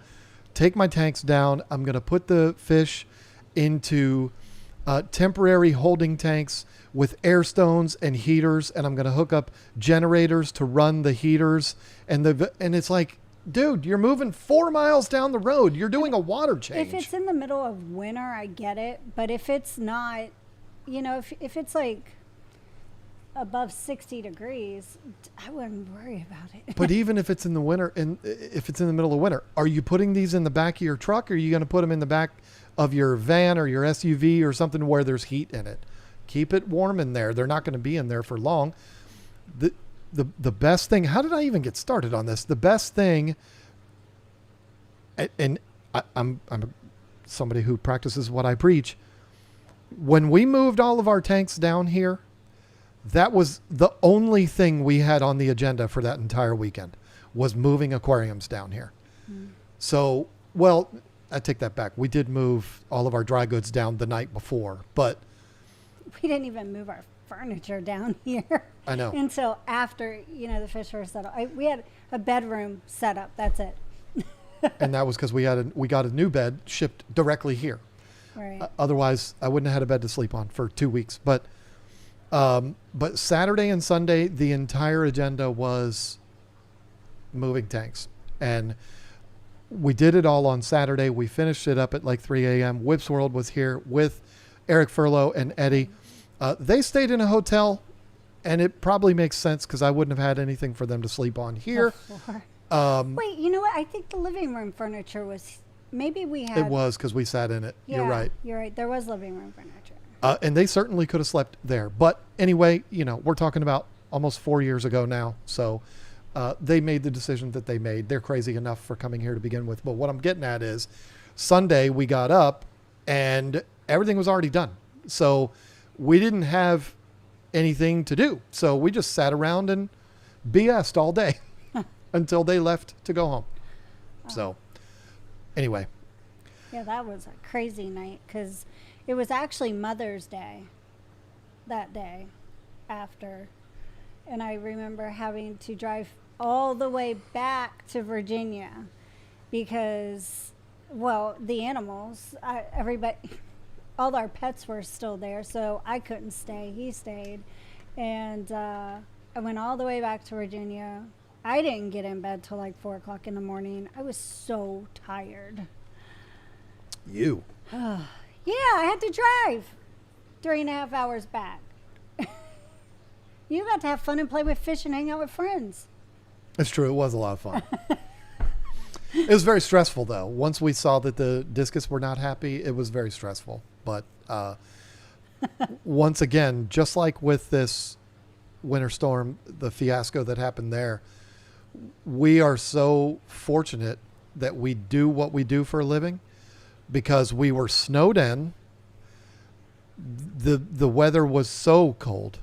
take my tanks down. I'm going to put the fish into temporary holding tanks with air stones and heaters, and I'm going to hook up generators to run the heaters. And it's like, dude, you're moving 4 miles down the road. You're doing a water change. If it's in the middle of winter, I get it. But if it's not, you know, if it's like above 60 degrees, I wouldn't worry about it. But even if it's in the winter, and if it's in the middle of winter, are you putting these in the back of your truck, or are you going to put them in the back of your van or your SUV or something where there's heat in it? Keep it warm in there. They're not going to be in there for long. The best thing, how did I even get started on this? The best thing, and I'm somebody who practices what I preach. When we moved all of our tanks down here, that was the only thing we had on the agenda for that entire weekend, was moving aquariums down here. Mm. So, well, I take that back. We did move all of our dry goods down the night before, but we didn't even move our furniture down here. I know. Until after, you know, the fish were settled. We had a bedroom set up. That's it. And that was because we got a new bed shipped directly here. Right. Otherwise, I wouldn't have had a bed to sleep on for 2 weeks. But Saturday and Sunday, the entire agenda was moving tanks. And we did it all on Saturday. We finished it up at like 3 a.m. Whips World was here with Eric Furlow and Eddie. They stayed in a hotel, and it probably makes sense because I wouldn't have had anything for them to sleep on here. Wait, you know what? I think the living room furniture was, maybe we had. It was because we sat in it. Yeah, You're right. You're right. There was living room furniture. And they certainly could have slept there. But anyway, we're talking about almost 4 years ago now. So they made the decision that they made. They're crazy enough for coming here to begin with. But what I'm getting at is Sunday we got up and everything was already done. So we didn't have anything to do. So we just sat around and BS'd all day until they left to go home. So anyway. Yeah, that was a crazy night because it was actually Mother's Day that day after. And I remember having to drive all the way back to Virginia because, well, the animals, everybody, all our pets were still there, so I couldn't stay. He stayed. And I went all the way back to Virginia. I didn't get in bed till like 4 o'clock in the morning. I was so tired. You. Yeah, I had to drive 3.5 hours back. You got to have fun and play with fish and hang out with friends. It's true. It was a lot of fun. It was very stressful, though. Once we saw that the discus were not happy, it was very stressful. But once again, just like with this winter storm, the fiasco that happened there, we are so fortunate that we do what we do for a living because we were snowed in. The weather was so cold,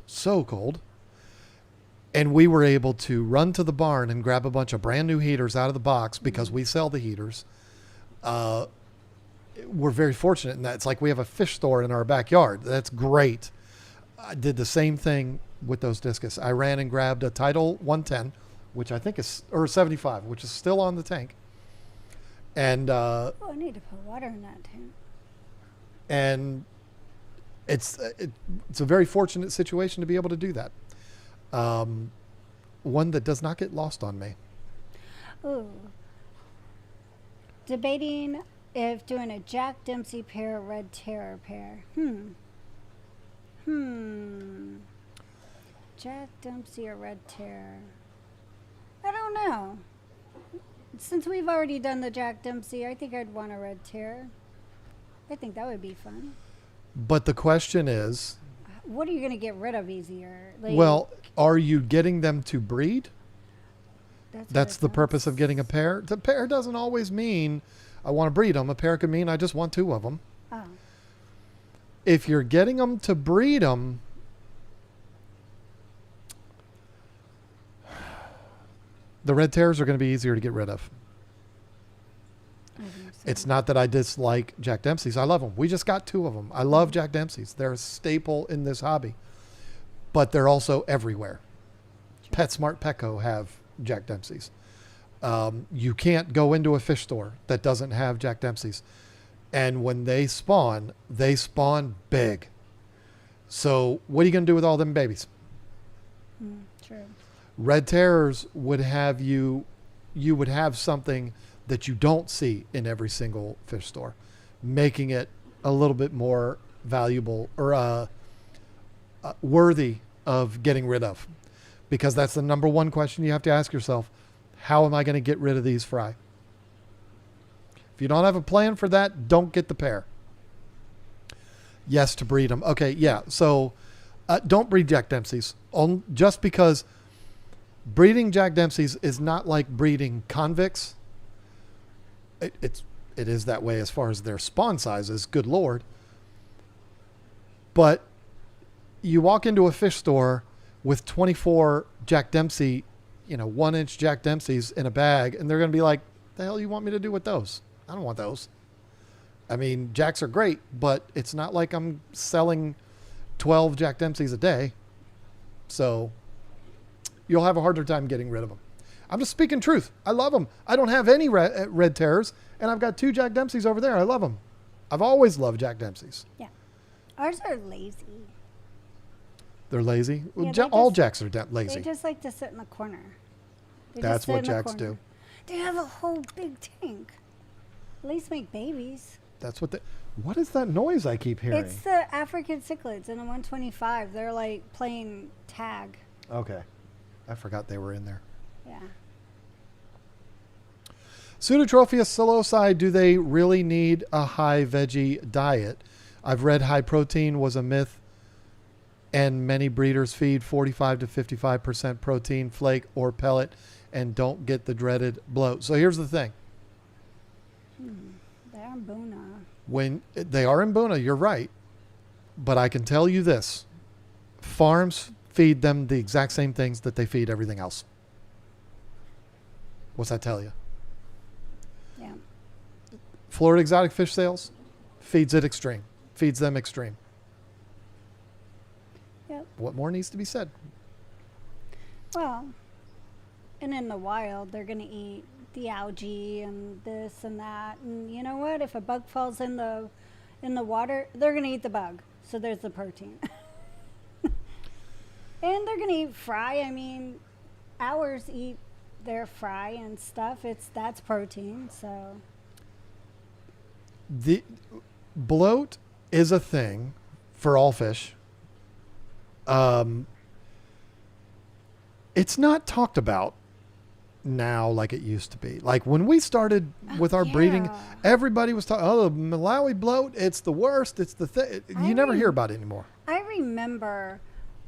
and we were able to run to the barn and grab a bunch of brand new heaters out of the box because we sell the heaters. We're very fortunate in that. It's like we have a fish store in our backyard. That's great. I did the same thing with those discus. I ran and grabbed a Tidal 110, which I think is, or 75, which is still on the tank. And I need to put water in that tank. And it's a very fortunate situation to be able to do that. One that does not get lost on me. Ooh. Debating if doing a Jack Dempsey pear or Red Terror pear. Jack Dempsey or Red Terror? I don't know. Since we've already done the Jack Dempsey, I think I'd want a Red Terror. I think that would be fun. But the question is, what are you going to get rid of easier? Like, well, are you getting them to breed? That's the purpose of getting a pair. The pair doesn't always mean I want to breed them. A pair could mean I just want 2 of them. Oh. If you're getting them to breed them, the red terrors are going to be easier to get rid of. It's not that I dislike Jack Dempsey's. I love them. We just got 2 of them. I love Jack Dempsey's. They're a staple in this hobby. But they're also everywhere. Sure. PetSmart, Petco have Jack Dempsey's. You can't go into a fish store that doesn't have Jack Dempsey's. And when they spawn big. So what are you going to do with all them babies? True. Red Terrors would have you would have something that you don't see in every single fish store, making it a little bit more valuable or worthy of getting rid of. Because that's the number one question you have to ask yourself. How am I going to get rid of these fry? If you don't have a plan for that, don't get the pair. Yes, to breed them. Okay, yeah. So don't breed Jack Dempsey's. Just because breeding Jack Dempsey's is not like breeding convicts. It is that way as far as their spawn sizes. Good Lord. But you walk into a fish store with 24 Jack Dempsey, 1-inch Jack Dempsey's in a bag, and they're going to be like, the hell you want me to do with those? I don't want those. I mean, Jacks are great, but it's not like I'm selling 12 Jack Dempsey's a day. So you'll have a harder time getting rid of them. I'm just speaking truth. I love them. I don't have any red terrors, and I've got 2 Jack Dempseys over there. I love them. I've always loved Jack Dempseys. Yeah. Ours are lazy. They're lazy. Yeah, All Jacks are lazy. They just like to sit in the corner. That's what Jacks do. They have a whole big tank. At least make babies. That's what what is that noise I keep hearing? It's the African cichlids in the 125. They're like playing tag. Okay. I forgot they were in there. Yeah. Pseudotrophia psilocybe, do they really need a high veggie diet? I've read high protein was a myth, and many breeders feed 45 to 55% protein, flake or pellet, and don't get the dreaded bloat. So here's the thing. They're in Boona. When they are in Boona, you're right. But I can tell you this. Farms feed them the exact same things that they feed everything else. What's that tell you? Yeah. Florida Exotic Fish Sales feeds it extreme. Feeds them extreme. Yep. What more needs to be said? Well, and in the wild, they're going to eat the algae and this and that. And you know what? If a bug falls in the water, they're going to eat the bug. So there's the protein. And they're going to eat fry. I mean, ours eat their fry and stuff. That's protein. So the bloat is a thing for all fish. It's not talked about now like it used to be. Like when we started with our breeding, everybody was talking, oh, the Malawi bloat, it's the worst. It's the thing. You never hear about it anymore. I remember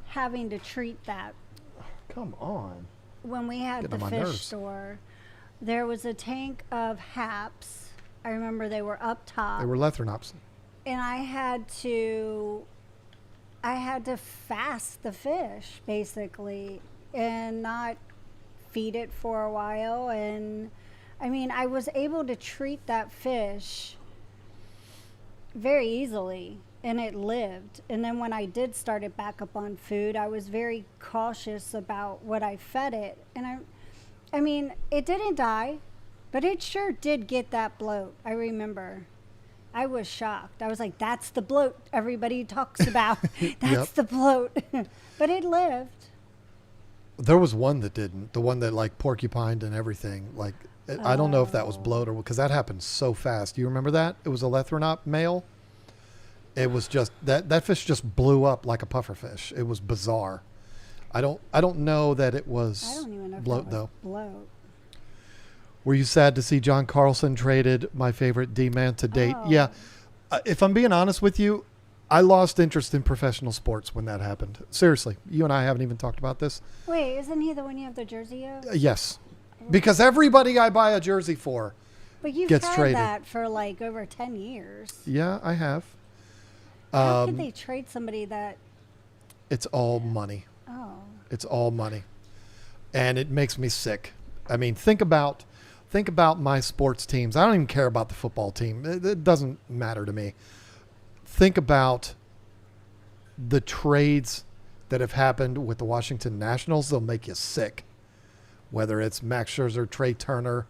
having to treat that. Come on. When we had the fish store, there was a tank of haps. I remember they were up top. They were Lethrinops. And I had to fast the fish basically and not feed it for a while. And I mean, I was able to treat that fish very easily and it lived. And then when I did start it back up on food, I was very cautious about what I fed it. And I mean, it didn't die, but it sure did get that bloat. I remember. I was shocked. I was like, that's the bloat everybody talks about. That's the bloat. But it lived. There was one that didn't. The one that like porcupined and everything. Like, I don't know if that was bloat or because that happened so fast. Do you remember that? It was a Lethrinop male. It was just that fish just blew up like a pufferfish. It was bizarre. I don't know that it was I don't even know bloat if that was though. Bloat. Were you sad to see John Carlson traded? My favorite D-man to date. Oh. Yeah. If I'm being honest with you, I lost interest in professional sports when that happened. Seriously, you and I haven't even talked about this. Wait, isn't he the one you have the jersey of? Yes, because everybody I buy a jersey for But you've gets had traded. that for like over 10 years. Yeah, I have. How could they trade somebody that? It's all money. Oh. It's all money, and it makes me sick. I mean, think about my sports teams. I don't even care about the football team. It doesn't matter to me. Think about the trades that have happened with the Washington Nationals. They'll make you sick. Whether it's Max Scherzer, Trey Turner,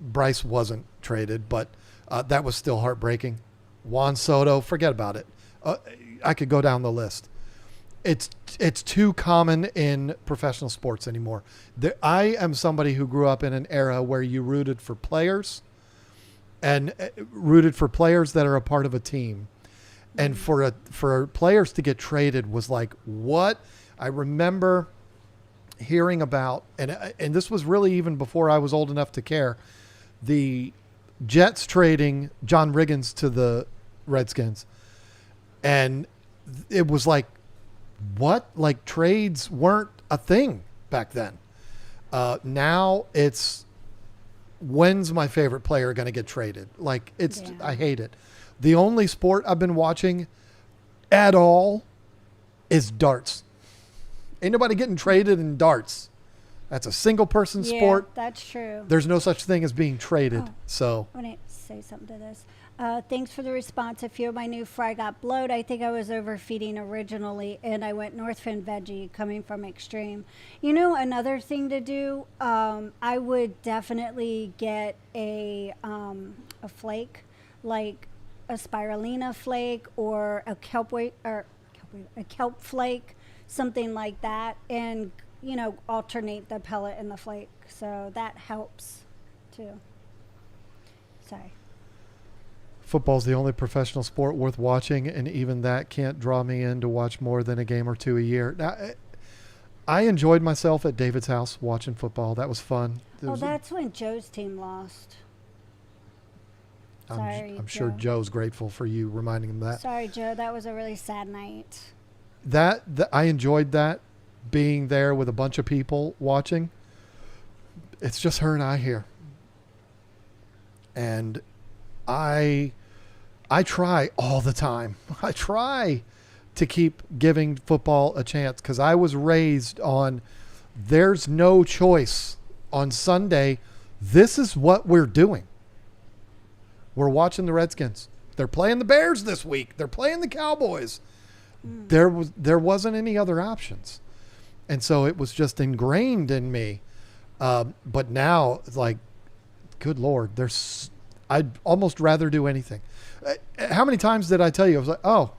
Bryce wasn't traded, but that was still heartbreaking. Juan Soto, forget about it. I could go down the list. It's too common in professional sports anymore. I am somebody who grew up in an era where you rooted for players and rooted for players that are a part of a team. And for players to get traded was like, what? I remember hearing about, and this was really even before I was old enough to care, the Jets trading John Riggins to the Redskins. And it was like, what? Like trades weren't a thing back then. Now it's, when's my favorite player going to get traded? Like I hate it. The only sport I've been watching at all is darts. Ain't nobody getting traded in darts. That's a single person sport. That's true. There's no such thing as being traded. Oh. So When it's say something to this. Thanks for the response. A few of my new fry got blowed. I think I was overfeeding originally, and I went Northfin veggie coming from Extreme. You know, another thing to do, I would definitely get a flake, like a spirulina flake or a a kelp flake, something like that, and you know, alternate the pellet and the flake. So that helps too. Sorry. Football's the only professional sport worth watching, and even that can't draw me in to watch more than a game or two a year. Now, I enjoyed myself at David's house watching football. That was fun. That's when Joe's team lost. Sorry, I'm sure Joe's grateful for you reminding him that. Sorry, Joe. That was a really sad night. I enjoyed that, being there with a bunch of people watching. It's just her and I here. And I try all the time. I try to keep giving football a chance because I was raised on there's no choice. On Sunday, this is what we're doing. We're watching the Redskins. They're playing the Bears this week. They're playing the Cowboys. There wasn't any other options. And so it was just ingrained in me. But now it's like, good Lord, I'd almost rather do anything. How many times did I tell you? I was like, oh,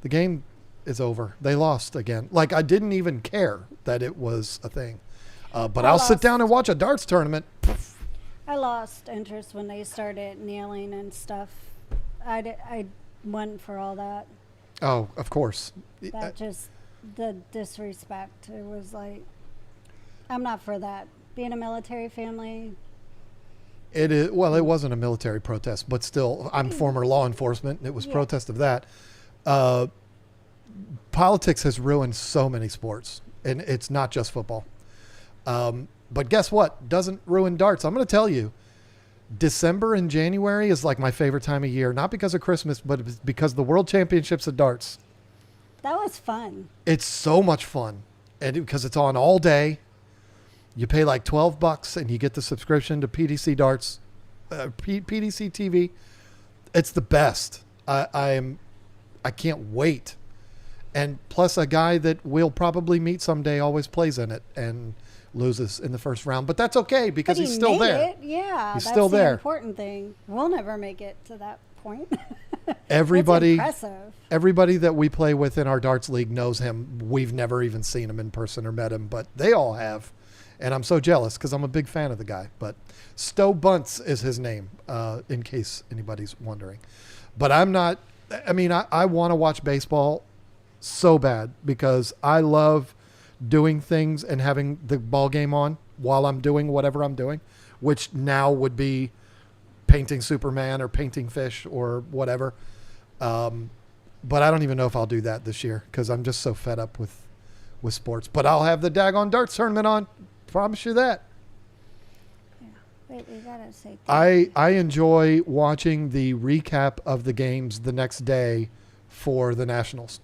the game is over. They lost again. Like I didn't even care that it was a thing. But I'll sit down and watch a darts tournament. I lost interest when they started kneeling and stuff. I went for all that. Oh, of course. That just the disrespect. It was like, I'm not for that. Being a military family. It is. Well, it wasn't a military protest, but still, I'm former law enforcement. It was protest of that. Politics has ruined so many sports, and it's not just football. But guess what? Doesn't ruin darts. I'm going to tell you, December and January is like my favorite time of year, not because of Christmas, but because the World Championships of darts. That was fun. It's so much fun, and because it's on all day. You pay like $12 and you get the subscription to PDC Darts, PDC TV. It's the best. I can't wait. And plus a guy that we'll probably meet someday always plays in it and loses in the first round, but that's okay because he's still there. Yeah, he's that's still there. The important thing. We'll never make it to that point. Everybody, that's impressive. Everybody that we play with in our darts league knows him. We've never even seen him in person or met him, but they all have. And I'm so jealous because I'm a big fan of the guy. But Stowe Bunce is his name, in case anybody's wondering. But I'm not. I mean, I want to watch baseball so bad because I love doing things and having the ball game on while I'm doing whatever I'm doing, which now would be painting Superman or painting fish or whatever. But I don't even know if I'll do that this year because I'm just so fed up with sports. But I'll have the daggone darts tournament on. Promise you that. Yeah. Wait, we gotta say. I enjoy watching the recap of the games the next day for the Nationals.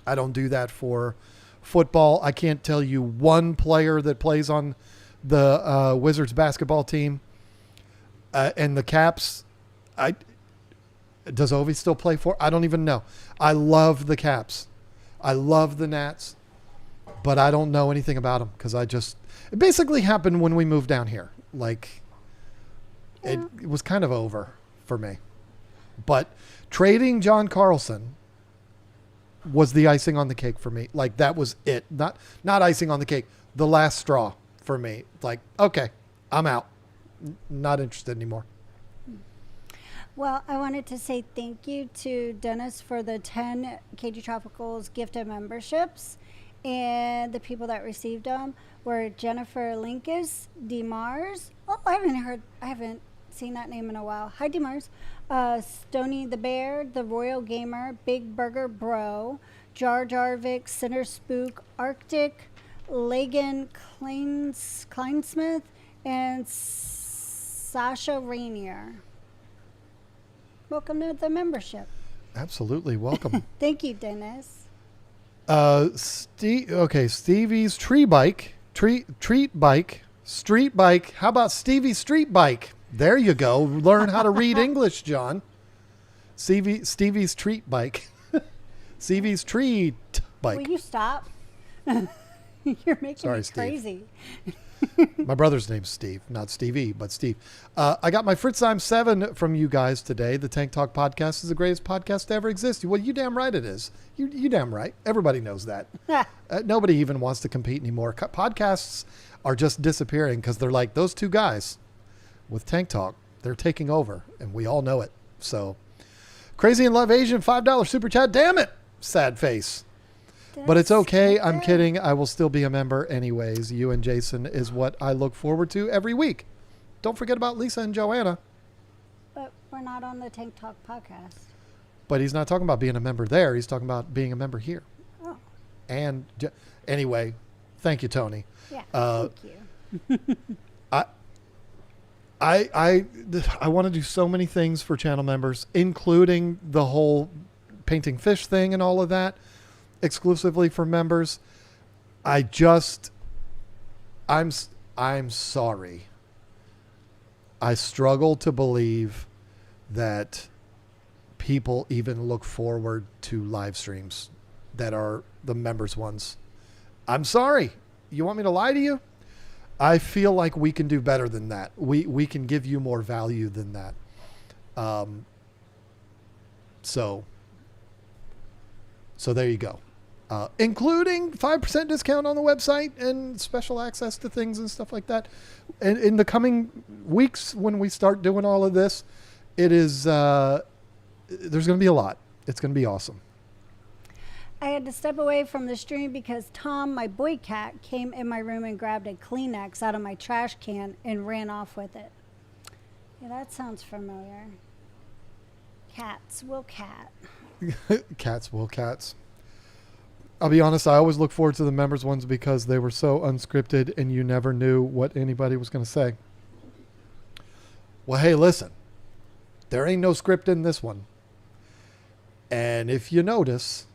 I don't do that for football. I can't tell you one player that plays on the Wizards basketball team and the Caps. Does Ovi still play for? I don't even know. I love the Caps. I love the Nats. But I don't know anything about them because it basically happened when we moved down here. Like, it was kind of over for me. But trading John Carlson was the icing on the cake for me. Like, that was it. Not icing on the cake. The last straw for me. Like, okay, I'm out. Not interested anymore. Well, I wanted to say thank you to Dennis for the 10 KG Tropicals gift of memberships. And the people that received them were Jennifer Linkus, DeMars. Oh, I haven't seen that name in a while. Hi, DeMars. Stony the Bear, the Royal Gamer, Big Burger Bro, Jar Jarvik, Center Spook, Arctic, Lagan Kleinsmith, and Sasha Rainier. Welcome to the membership. Absolutely welcome. Thank you, Dennis. Stevie's treat bike, street bike. How about Stevie's street bike? There you go. Learn how to read English, John. Stevie's treat bike. Stevie's treat bike. Will you stop? You're making me Steve. crazy. My brother's name's Steve, not Stevie, but Steve. I got my Fritzheim 7 from you guys today. The Tank Talk podcast is the greatest podcast to ever exist. Well, you damn right it is. You damn right. Everybody knows that. Nobody even wants to compete anymore. Podcasts are just disappearing because they're like those two guys with Tank Talk. They're taking over, and we all know it. So, Crazy in Love Asian, $5 super chat. Damn it. Sad face. But it's okay. I'm kidding. I will still be a member anyways. You and Jason is what I look forward to every week. Don't forget about Lisa and Joanna. But we're not on the Tank Talk podcast. But he's not talking about being a member there. He's talking about being a member here. Oh. And anyway, thank you, Tony. Yeah, thank you. I want to do so many things for channel members, including the whole painting fish thing and all of that, exclusively for members. I'm sorry. I struggle to believe that people even look forward to live streams that are the members ones. I'm sorry. You want me to lie to you? I feel like we can do better than that. We can give you more value than that. So there you go. Including 5% discount on the website and special access to things and stuff like that. And in the coming weeks, when we start doing all of this, it is, there's going to be a lot. It's going to be awesome. I had to step away from the stream because Tom, my boy cat, came in my room and grabbed a Kleenex out of my trash can and ran off with it. Yeah, that sounds familiar. Cats will cat. Cats will cats. I'll be honest, I always look forward to the members ones because they were so unscripted and you never knew what anybody was going to say. Well, hey, listen. There ain't no script in this one. And if you notice,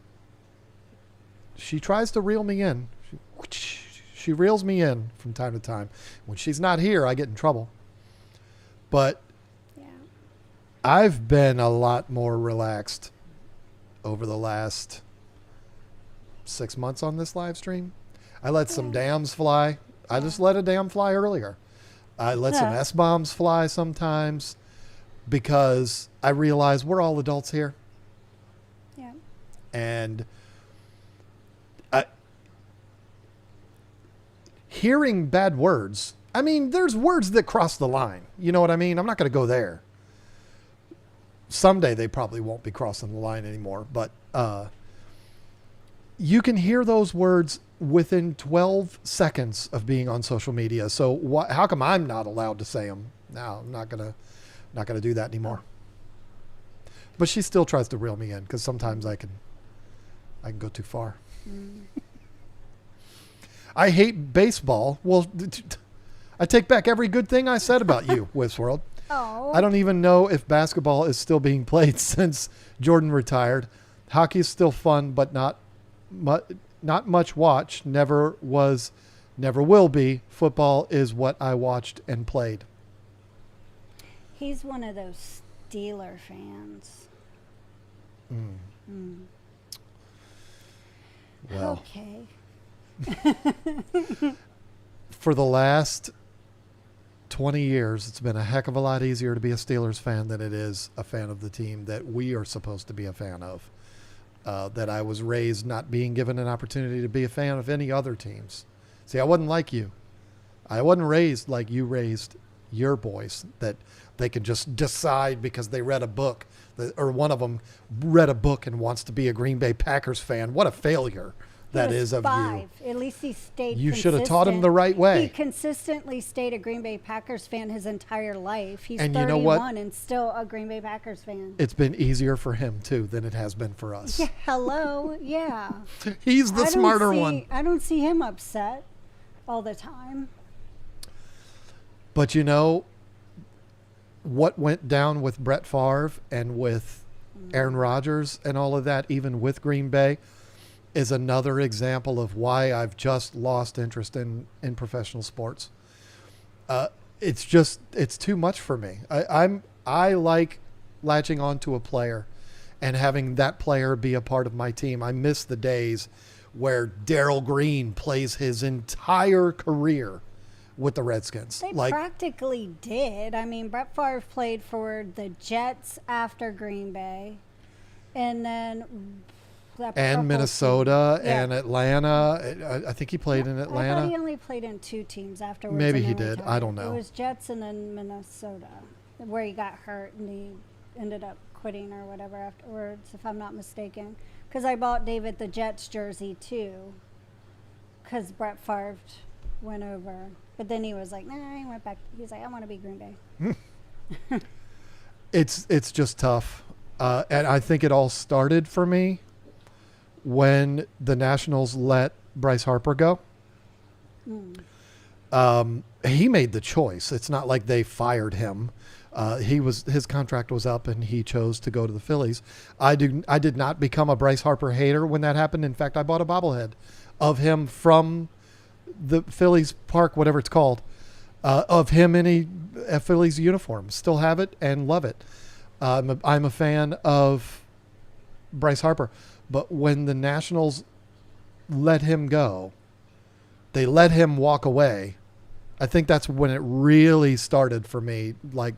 she tries to reel me in. She reels me in from time to time. When she's not here, I get in trouble. But Yeah. I've been a lot more relaxed over the last 6 months on this live stream. I let some dams fly. I just let a dam fly earlier. I let some S-bombs fly sometimes because I realize we're all adults here. Yeah. And hearing bad words, I mean, there's words that cross the line. You know what I mean? I'm not going to go there. Someday they probably won't be crossing the line anymore, but you can hear those words within 12 seconds of being on social media. So how come I'm not allowed to say them? No, I'm not going to do that anymore. But she still tries to reel me in because sometimes I can go too far. I hate baseball. Well, I take back every good thing I said about you, Wisworld. Oh. I don't even know if basketball is still being played since Jordan retired. Hockey is still fun, but not much watch. Never was, never will be. Football is what I watched and played. He's one of those Steeler fans. Well, Okay. for the last 20 years, it's been a heck of a lot easier to be a Steelers fan than it is a fan of the team that we are supposed to be a fan of. That I was raised not being given an opportunity to be a fan of any other teams. See, I wasn't like you. I wasn't raised like you raised your boys, that they can just decide because they read a book, or one of them read a book and wants to be a Green Bay Packers fan. What a failure that is of you. At least he stayed You should have taught him the right way. He consistently stayed a Green Bay Packers fan his entire life. He's And 31 you know what? and still a Green Bay Packers fan. It's been easier for him, too, than it has been for us. Yeah, hello, yeah. He's the smarter one. I don't see him upset all the time. But you know, what went down with Brett Favre and with Aaron Rodgers and all of that, even with Green Bay, is another example of why I've just lost interest in professional sports. it's too much for me. I like latching onto a player and having that player be a part of my team. I miss the days where Darryl Green plays his entire career with the Redskins. They practically did. I mean, Brett Favre played for the Jets after Green Bay, and then and Minnesota and Atlanta. I think he played in Atlanta. I thought he only played in 2 teams afterwards. Maybe he did. I don't know. It was Jets and then Minnesota, where he got hurt and he ended up quitting or whatever afterwards, if I'm not mistaken. Because I bought David the Jets jersey too, because Brett Favre went over. But then he was like, nah, he went back. He's like, I want to be Green Bay. It's just tough. And I think it all started for me when the Nationals let Bryce Harper go. He made the choice. It's not like they fired him. His contract was up and he chose to go to the Phillies. I did not become a Bryce Harper hater when that happened. In fact, I bought a bobblehead of him from the Phillies park, whatever it's called, of him in a Phillies uniform. Still have it and love it. I'm a fan of Bryce Harper. But when the Nationals let him go, they let him walk away. I think that's when it really started for me, like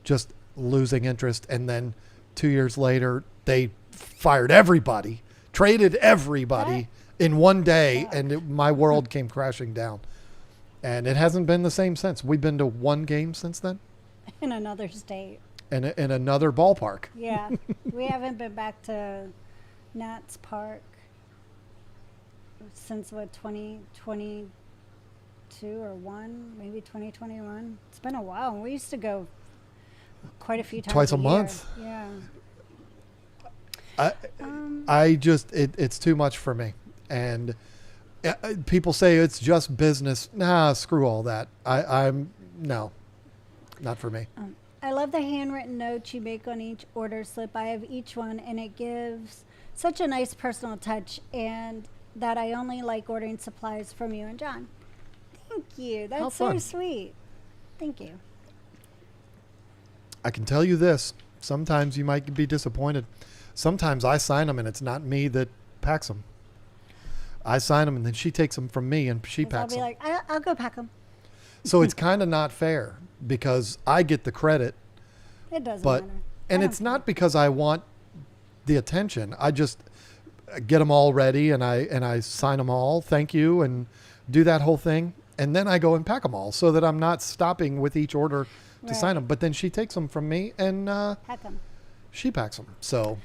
just losing interest. And then 2 years later, they fired everybody, traded everybody in one day, and my world came crashing down. And it hasn't been the same since. We've been to 1 game since then. In another state. And in another ballpark. Yeah. We haven't been back to Nats Park since 2022 or 1, maybe 2021. It's been a while. We used to go quite a few times. Twice a month. Yeah. I just it's too much for me. And people say it's just business. Nah, screw all that. I'm no, not for me. I love the handwritten notes you make on each order slip. I have each one, and it gives such a nice personal touch, and that I only like ordering supplies from you and John. Thank you. That's so sweet. Thank you. I can tell you this. Sometimes you might be disappointed. Sometimes I sign them, and it's not me that packs them. I sign them, and then she takes them from me, and she packs them. I'll be like, I'll go pack them. So it's kind of not fair because I get the credit. It doesn't matter. And it's not because I want the attention. I just get them all ready, and I sign them all. Thank you, and do that whole thing. And then I go and pack them all so that I'm not stopping with each order to sign them. But then she takes them from me and pack them. She packs them. So,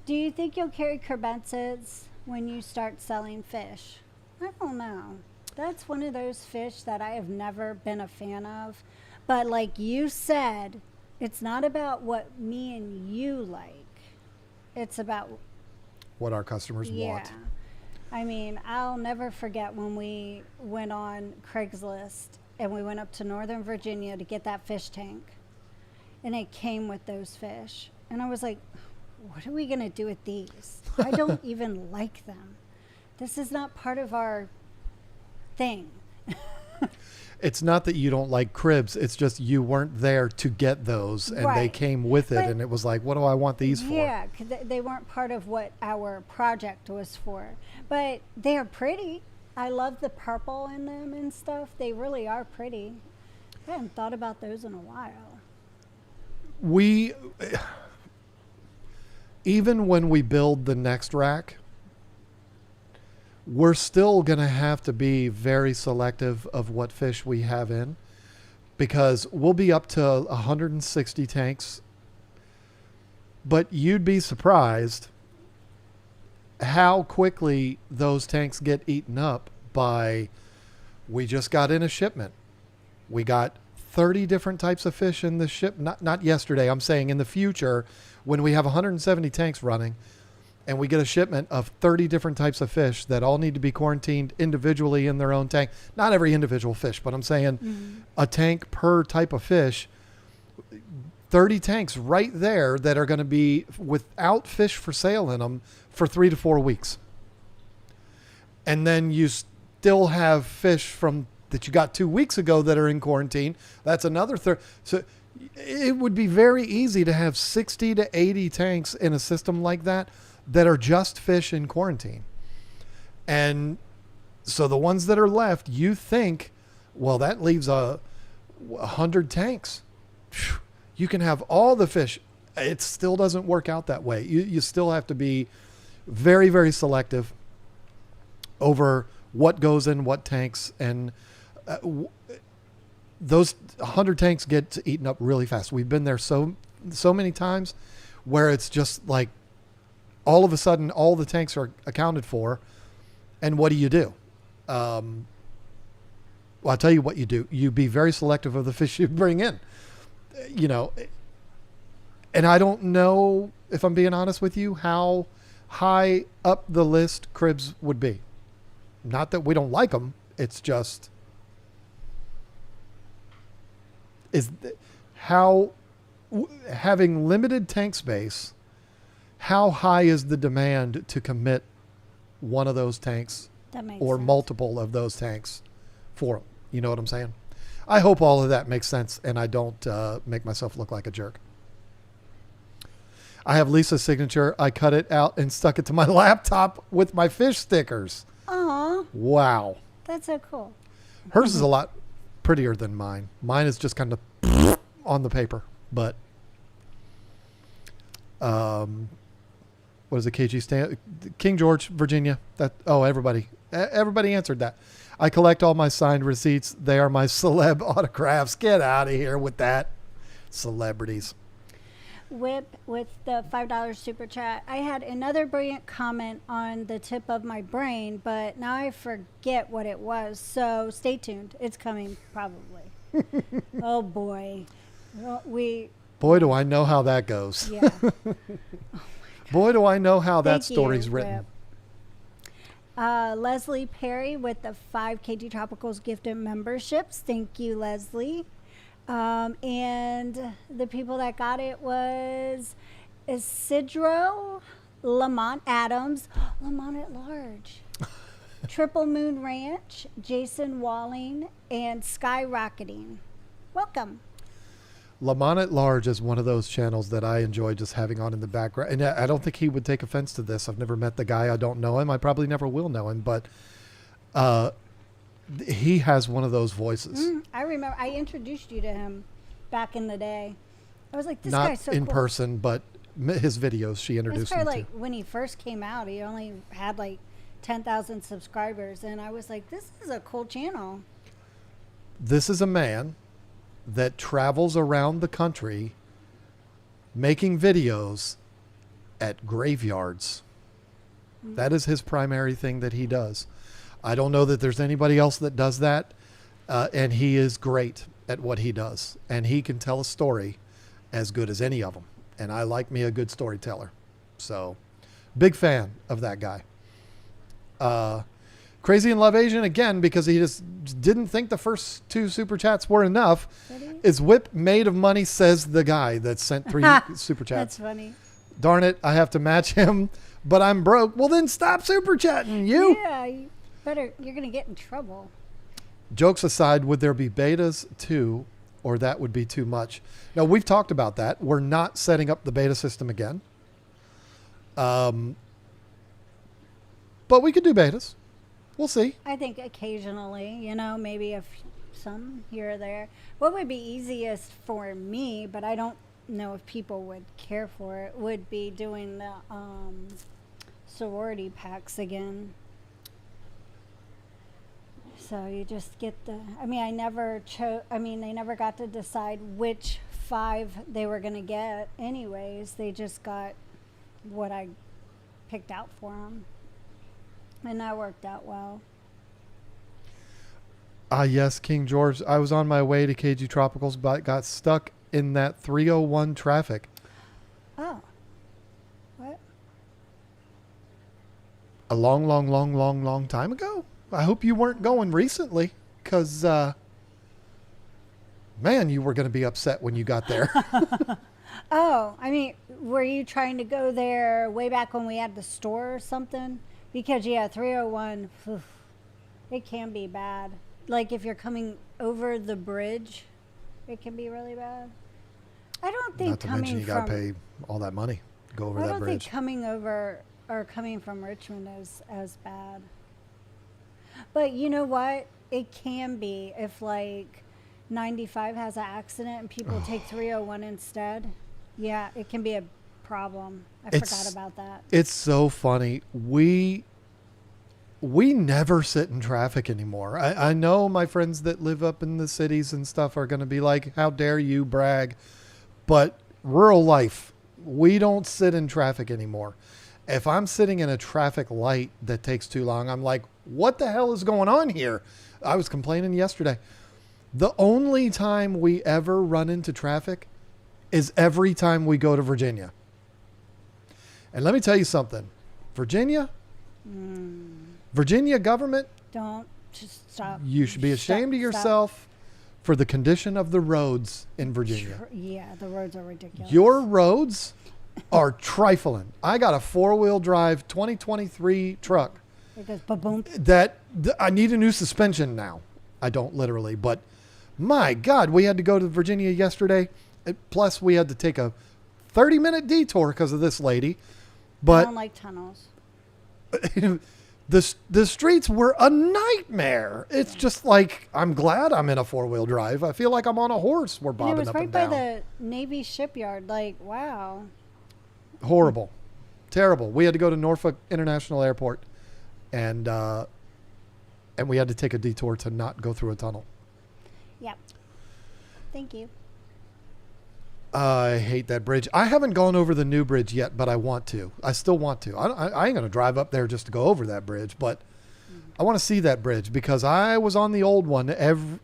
do you think you'll carry crebences when you start selling fish? I don't know. That's one of those fish that I have never been a fan of. But like you said, it's not about what me and you like. It's about what our customers want. I mean, I'll never forget when we went on Craigslist and we went up to Northern Virginia to get that fish tank. And it came with those fish. And I was like, what are we going to do with these? I don't even like them. This is not part of our thing. It's not that you don't like cribs. It's just you weren't there to get those, and they came with it, and it was like, what do I want these for? Yeah, because they weren't part of what our project was for. But they are pretty. I love the purple in them and stuff. They really are pretty. I hadn't thought about those in a while. Even when we build the next rack, we're still going to have to be very selective of what fish we have in, because we'll be up to 160 tanks. But you'd be surprised how quickly those tanks get eaten up by, we just got in a shipment. We got 30 different types of fish in the ship. Not yesterday. I'm saying in the future, when we have 170 tanks running, and we get a shipment of 30 different types of fish that all need to be quarantined individually in their own tank. Not every individual fish, but I'm saying a tank per type of fish. 30 tanks right there that are going to be without fish for sale in them for 3 to 4 weeks. And then you still have fish from that you got 2 weeks ago that are in quarantine. That's another third. So it would be very easy to have 60 to 80 tanks in a system like that are just fish in quarantine. And so the ones that are left, you think, well, that leaves 100 tanks. You can have all the fish. It still doesn't work out that way. You still have to be very, very selective over what goes in what tanks. And those 100 tanks get eaten up really fast. We've been there so many times where it's just like all of a sudden all the tanks are accounted for. And what do? Well, I'll tell you what you do. You be very selective of the fish you bring in, and I don't know, if I'm being honest with you, how high up the list cribs would be. Not that we don't like them. It's just, having limited tank space, how high is the demand to commit one of those tanks or sense. Multiple of those tanks for them? You know what I'm saying? I hope all of that makes sense and I don't make myself look like a jerk. I have Lisa's signature. I cut it out and stuck it to my laptop with my fish stickers. Aw. Wow. That's so cool. Hers is a lot prettier than mine. Mine is just kind of on the paper, but what is it? KG stand? King George, Virginia. Everybody answered that. I collect all my signed receipts. They are my celeb autographs. Get out of here with that. Celebrities. Whip with the $5 super chat. I had another brilliant comment on the tip of my brain, but now I forget what it was. So stay tuned. It's coming probably. Oh boy. Boy, do I know how that goes. Yeah. Boy, do I know how that Thank story's you, written. Whip. Leslie Perry with the 5 KG Tropicals gifted memberships. Thank you, Leslie. And the people that got it was Isidro, Lamont Adams, Lamont at Large, Triple Moon Ranch, Jason Walling, and Skyrocketing. Welcome. Lamont at Large is one of those channels that I enjoy just having on in the background. And I don't think he would take offense to this. I've never met the guy. I don't know him. I probably never will know him. But he has one of those voices. I remember I introduced you to him back in the day. I was like, this Not guy's so in cool. person, but his videos she It was introduced me probably to. like when he first came out, he only had like 10,000 subscribers. And I was like, this is a cool channel. This is a man that travels around the country making videos at graveyards. That is his primary thing that he does. I don't know that there's anybody else that does that. And he is great at what he does. And he can tell a story as good as any of them. And I like me a good storyteller. So big fan of that guy. Crazy in Love Asian, again, because he just didn't think the first 2 super chats were enough. Is Whip made of money, says the guy that sent 3 super chats. That's funny. Darn it, I have to match him, but I'm broke. Well, then stop super chatting, you. Yeah, you're going to get in trouble. Jokes aside, would there be betas too, or that would be too much? No, we've talked about that. We're not setting up the beta system again. But we could do betas. We'll see. I think occasionally, maybe some here or there. What would be easiest for me, but I don't know if people would care for it, would be doing the sorority packs again. So you just get they never got to decide which 5 they were going to get anyways. They just got what I picked out for them. And that worked out well. Yes, King George. I was on my way to KG Tropicals, but got stuck in that 301 traffic. Oh. What? A long time ago. I hope you weren't going recently, because, man, you were going to be upset when you got there. Oh, were you trying to go there way back when we had the store or something? Because, 301, it can be bad. like if you're coming over the bridge, it can be really bad. I don't think Not to mention coming you got to from pay all that money to go over I that don't think bridge. coming over or coming from Richmond is as bad. But you know what? It can be if like 95 has an accident and people take 301 instead. Yeah, it can be a problem. I forgot about that. It's so funny. We never sit in traffic anymore. I know my friends that live up in the cities and stuff are going to be like, how dare you brag? But rural life, we don't sit in traffic anymore. If I'm sitting in a traffic light that takes too long, I'm like, what the hell is going on here? I was complaining yesterday. The only time we ever run into traffic is every time we go to Virginia. And let me tell you something. Virginia government, Don't just stop. you should be ashamed of yourself for the condition of the roads in Virginia. Yeah, the roads are ridiculous. Your roads are trifling. I got a 4-wheel drive 2023 truck It goes ba-boom. that I need a new suspension now. I don't literally, but my God, we had to go to Virginia yesterday. Plus, we had to take a 30-minute detour because of this lady. I But don't like tunnels. the streets were a nightmare. It's just like, I'm glad I'm in a 4-wheel drive. I feel like I'm on a horse. We're And it bobbing was up right and by down. the Navy shipyard. Like, wow. Horrible. Terrible. We had to go to Norfolk International Airport and we had to take a detour to not go through a tunnel. Yep. Thank you. I hate that bridge. I haven't gone over the new bridge yet, but I want to. I still want to. I ain't going to drive up there just to go over that bridge, but I want to see that bridge because I was on the old one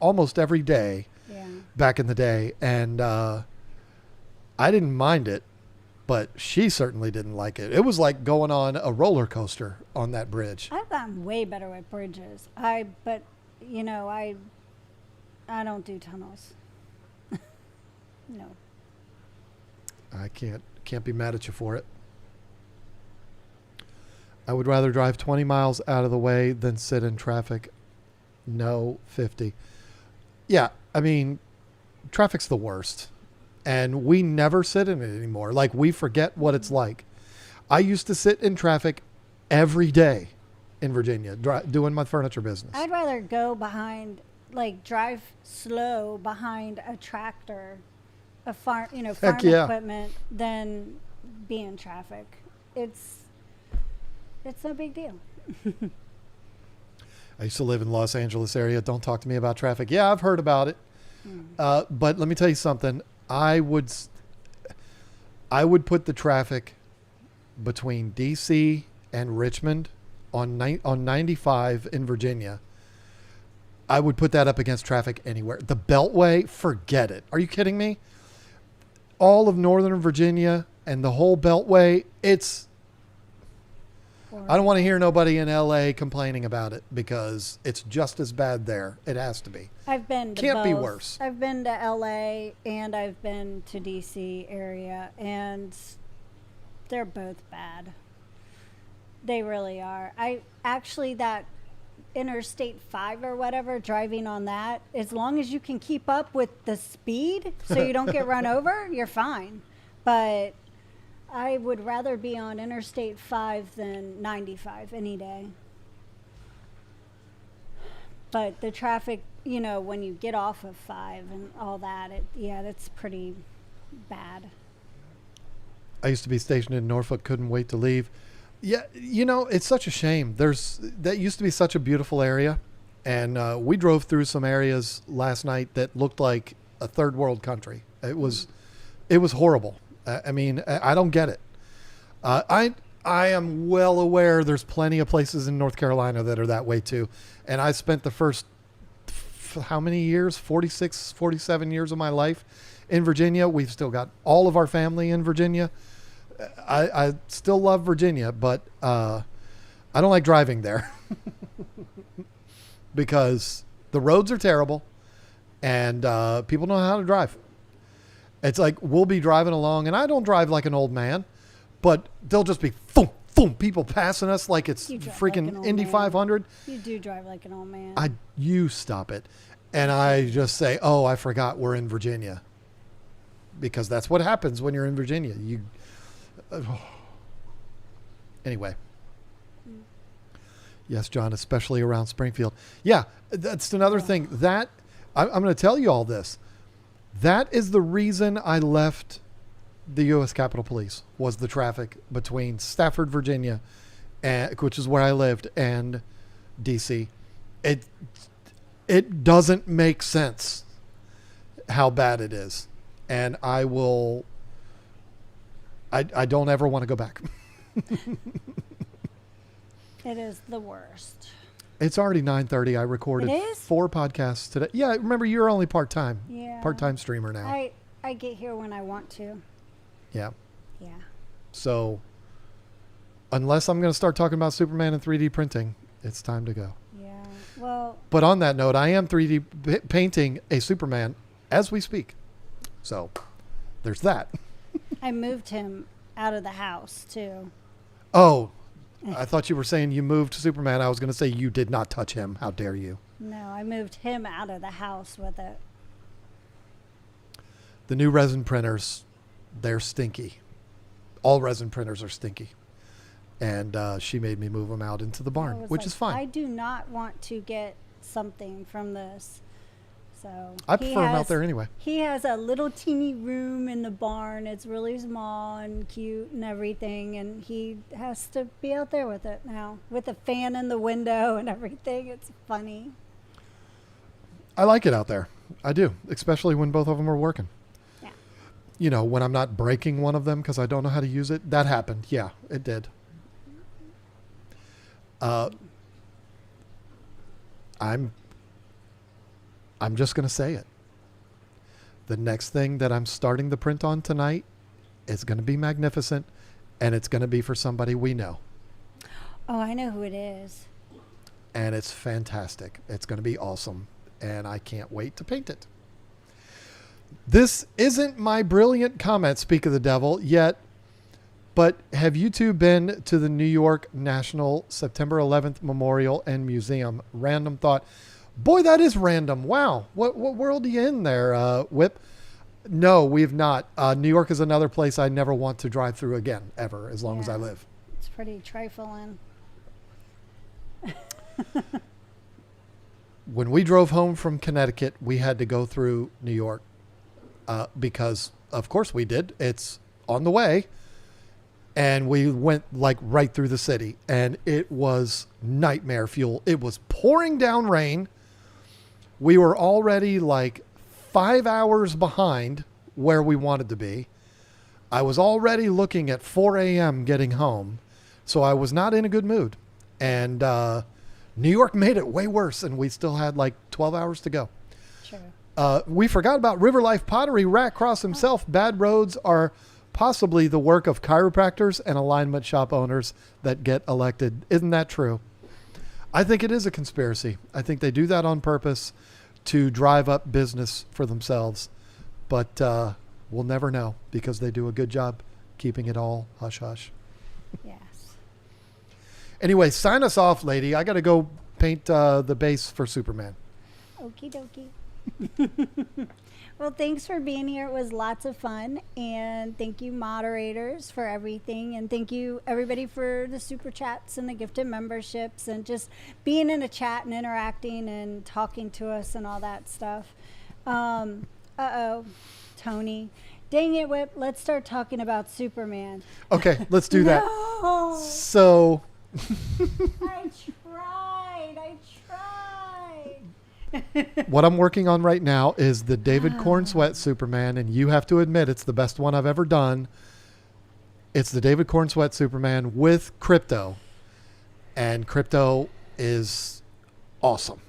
almost every day Yeah. back in the day, and I didn't mind it, but she certainly didn't like it. It was like going on a roller coaster on that bridge. I've gotten way better at bridges. But you know, I don't do tunnels. No. I can't be mad at you for it. I would rather drive 20 miles out of the way than sit in traffic. No, 50. Yeah, I mean, traffic's the worst. And we never sit in it anymore. Like, we forget what it's like. I used to sit in traffic every day in Virginia, doing my furniture business. I'd rather go behind, like, drive slow behind a tractor, a farm, farm yeah. equipment, than be in traffic. It's no big deal. I used to live in Los Angeles area. Don't talk to me about traffic. Yeah, I've heard about it. But let me tell you something. I would put the traffic between DC and Richmond on 95 in Virginia. I would put that up against traffic anywhere. The Beltway, forget it. Are you kidding me? All of Northern Virginia and the whole Beltway, I don't want to hear nobody in LA complaining about it because it's just as bad there. It has to be. I've been to Can't be both. worse. I've been to LA and I've been to DC area, and they're both bad. They really are. That Interstate 5 or whatever, driving on that, as long as you can keep up with the speed so you don't get run over, you're fine. But I would rather be on Interstate 5 than 95 any day. But the traffic, when you get off of 5 and all that, that's pretty bad. I used to be stationed in Norfolk, couldn't wait to leave. Yeah, it's such a shame. That used to be such a beautiful area. And we drove through some areas last night that looked like a third world country. It was horrible. I mean, I don't get it. I am well aware there's plenty of places in North Carolina that are that way too. And I spent the first, how many years? 46, 47 years of my life in Virginia. We've still got all of our family in Virginia. I still love Virginia, but I don't like driving there because the roads are terrible and people don't know how to drive. It's like we'll be driving along, and I don't drive like an old man, but they'll just be boom, boom, people passing us like it's You drive freaking like an old Indy man. 500. You do drive like an old man. You stop it. And I just say, oh, I forgot we're in Virginia. Because that's what happens when you're in Virginia. Anyway. Yes, John, especially around Springfield. Yeah, that's another thing. That I'm going to tell you all this. That is the reason I left the U.S. Capitol Police, was the traffic between Stafford, Virginia, which is where I lived, and D.C. It doesn't make sense how bad it is. And I don't ever want to go back. It is the worst. It's already 9:30. I recorded 4 podcasts today. Yeah, remember, you're only part-time. Yeah. Part-time streamer now. I get here when I want to. Yeah. Yeah. So unless I'm going to start talking about Superman and 3D printing, it's time to go. Yeah. Well. But on that note, I am 3D painting a Superman as we speak. So there's that. I moved him out of the house too. Oh, I thought you were saying you moved Superman. I was going to say you did not touch him. How dare you? No, I moved him out of the house with it. The new resin printers, they're stinky. All resin printers are stinky. And she made me move them out into the barn, which is fine. I do not want to get something from this. So I prefer them out there anyway. He has a little teeny room in the barn. It's really small and cute and everything. And he has to be out there with it now, with a fan in the window and everything. It's funny. I like it out there. I do, especially when both of them are working. Yeah. You know, when I'm not breaking one of them because I don't know how to use it. That happened. Yeah, it did. I'm just going to say it. The next thing that I'm starting the print on tonight is going to be magnificent, and it's going to be for somebody we know. Oh, I know who it is. And it's fantastic. It's going to be awesome, and I can't wait to paint it. This isn't my brilliant comment, speak of the devil, yet, but have you two been to the New York National September 11th Memorial and Museum? Random thought. Boy, that is random. Wow. What world are you in there, Whip? No, we've not. New York is another place I never want to drive through again, ever, as long as I live. It's pretty trifling. When we drove home from Connecticut, we had to go through New York because, of course, we did. It's on the way. And we went like right through the city, and it was nightmare fuel. It was pouring down rain. We were already like 5 hours behind where we wanted to be. I was already looking at 4 a.m. getting home, so I was not in a good mood. And New York made it way worse, and we still had like 12 hours to go. Sure. We forgot about River Life Pottery. Rat Cross himself. Bad roads are possibly the work of chiropractors and alignment shop owners that get elected. Isn't that true? I think it is a conspiracy. I think they do that on purpose to drive up business for themselves. But we'll never know because they do a good job keeping it all hush-hush. Yes. Anyway, sign us off, lady. I got to go paint the base for Superman. Okie dokie. Well, thanks for being here. It was lots of fun. And thank you, moderators, for everything. And thank you, everybody, for the super chats and the gifted memberships and just being in a chat and interacting and talking to us and all that stuff. Tony. Dang it, Whip. Let's start talking about Superman. Okay, let's do that. No! So... I tried. What I'm working on right now is the David Cornsweet Superman, and you have to admit it's the best one I've ever done. It's the David Cornsweet Superman with Crypto, and Crypto is awesome.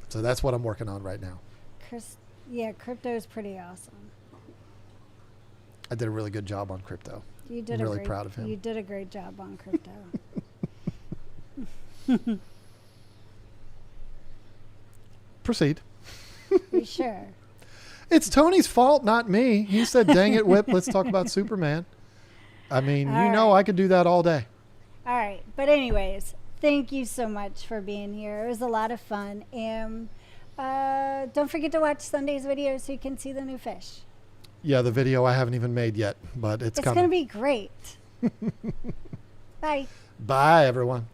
So that's what I'm working on right now. Crypto is pretty awesome. I did a really good job on Crypto. You did I'm really proud of him. You did a great job on Crypto. Proceed. You sure? It's Tony's fault, not me. He said, dang it, Whip, let's talk about Superman. I mean, All you know, right. I could do that all day. All right. But anyways, thank you so much for being here. It was a lot of fun. And don't forget to watch Sunday's video so you can see the new fish. Yeah, the video I haven't even made yet, but it's It's coming. going to be great. Bye. Bye, everyone.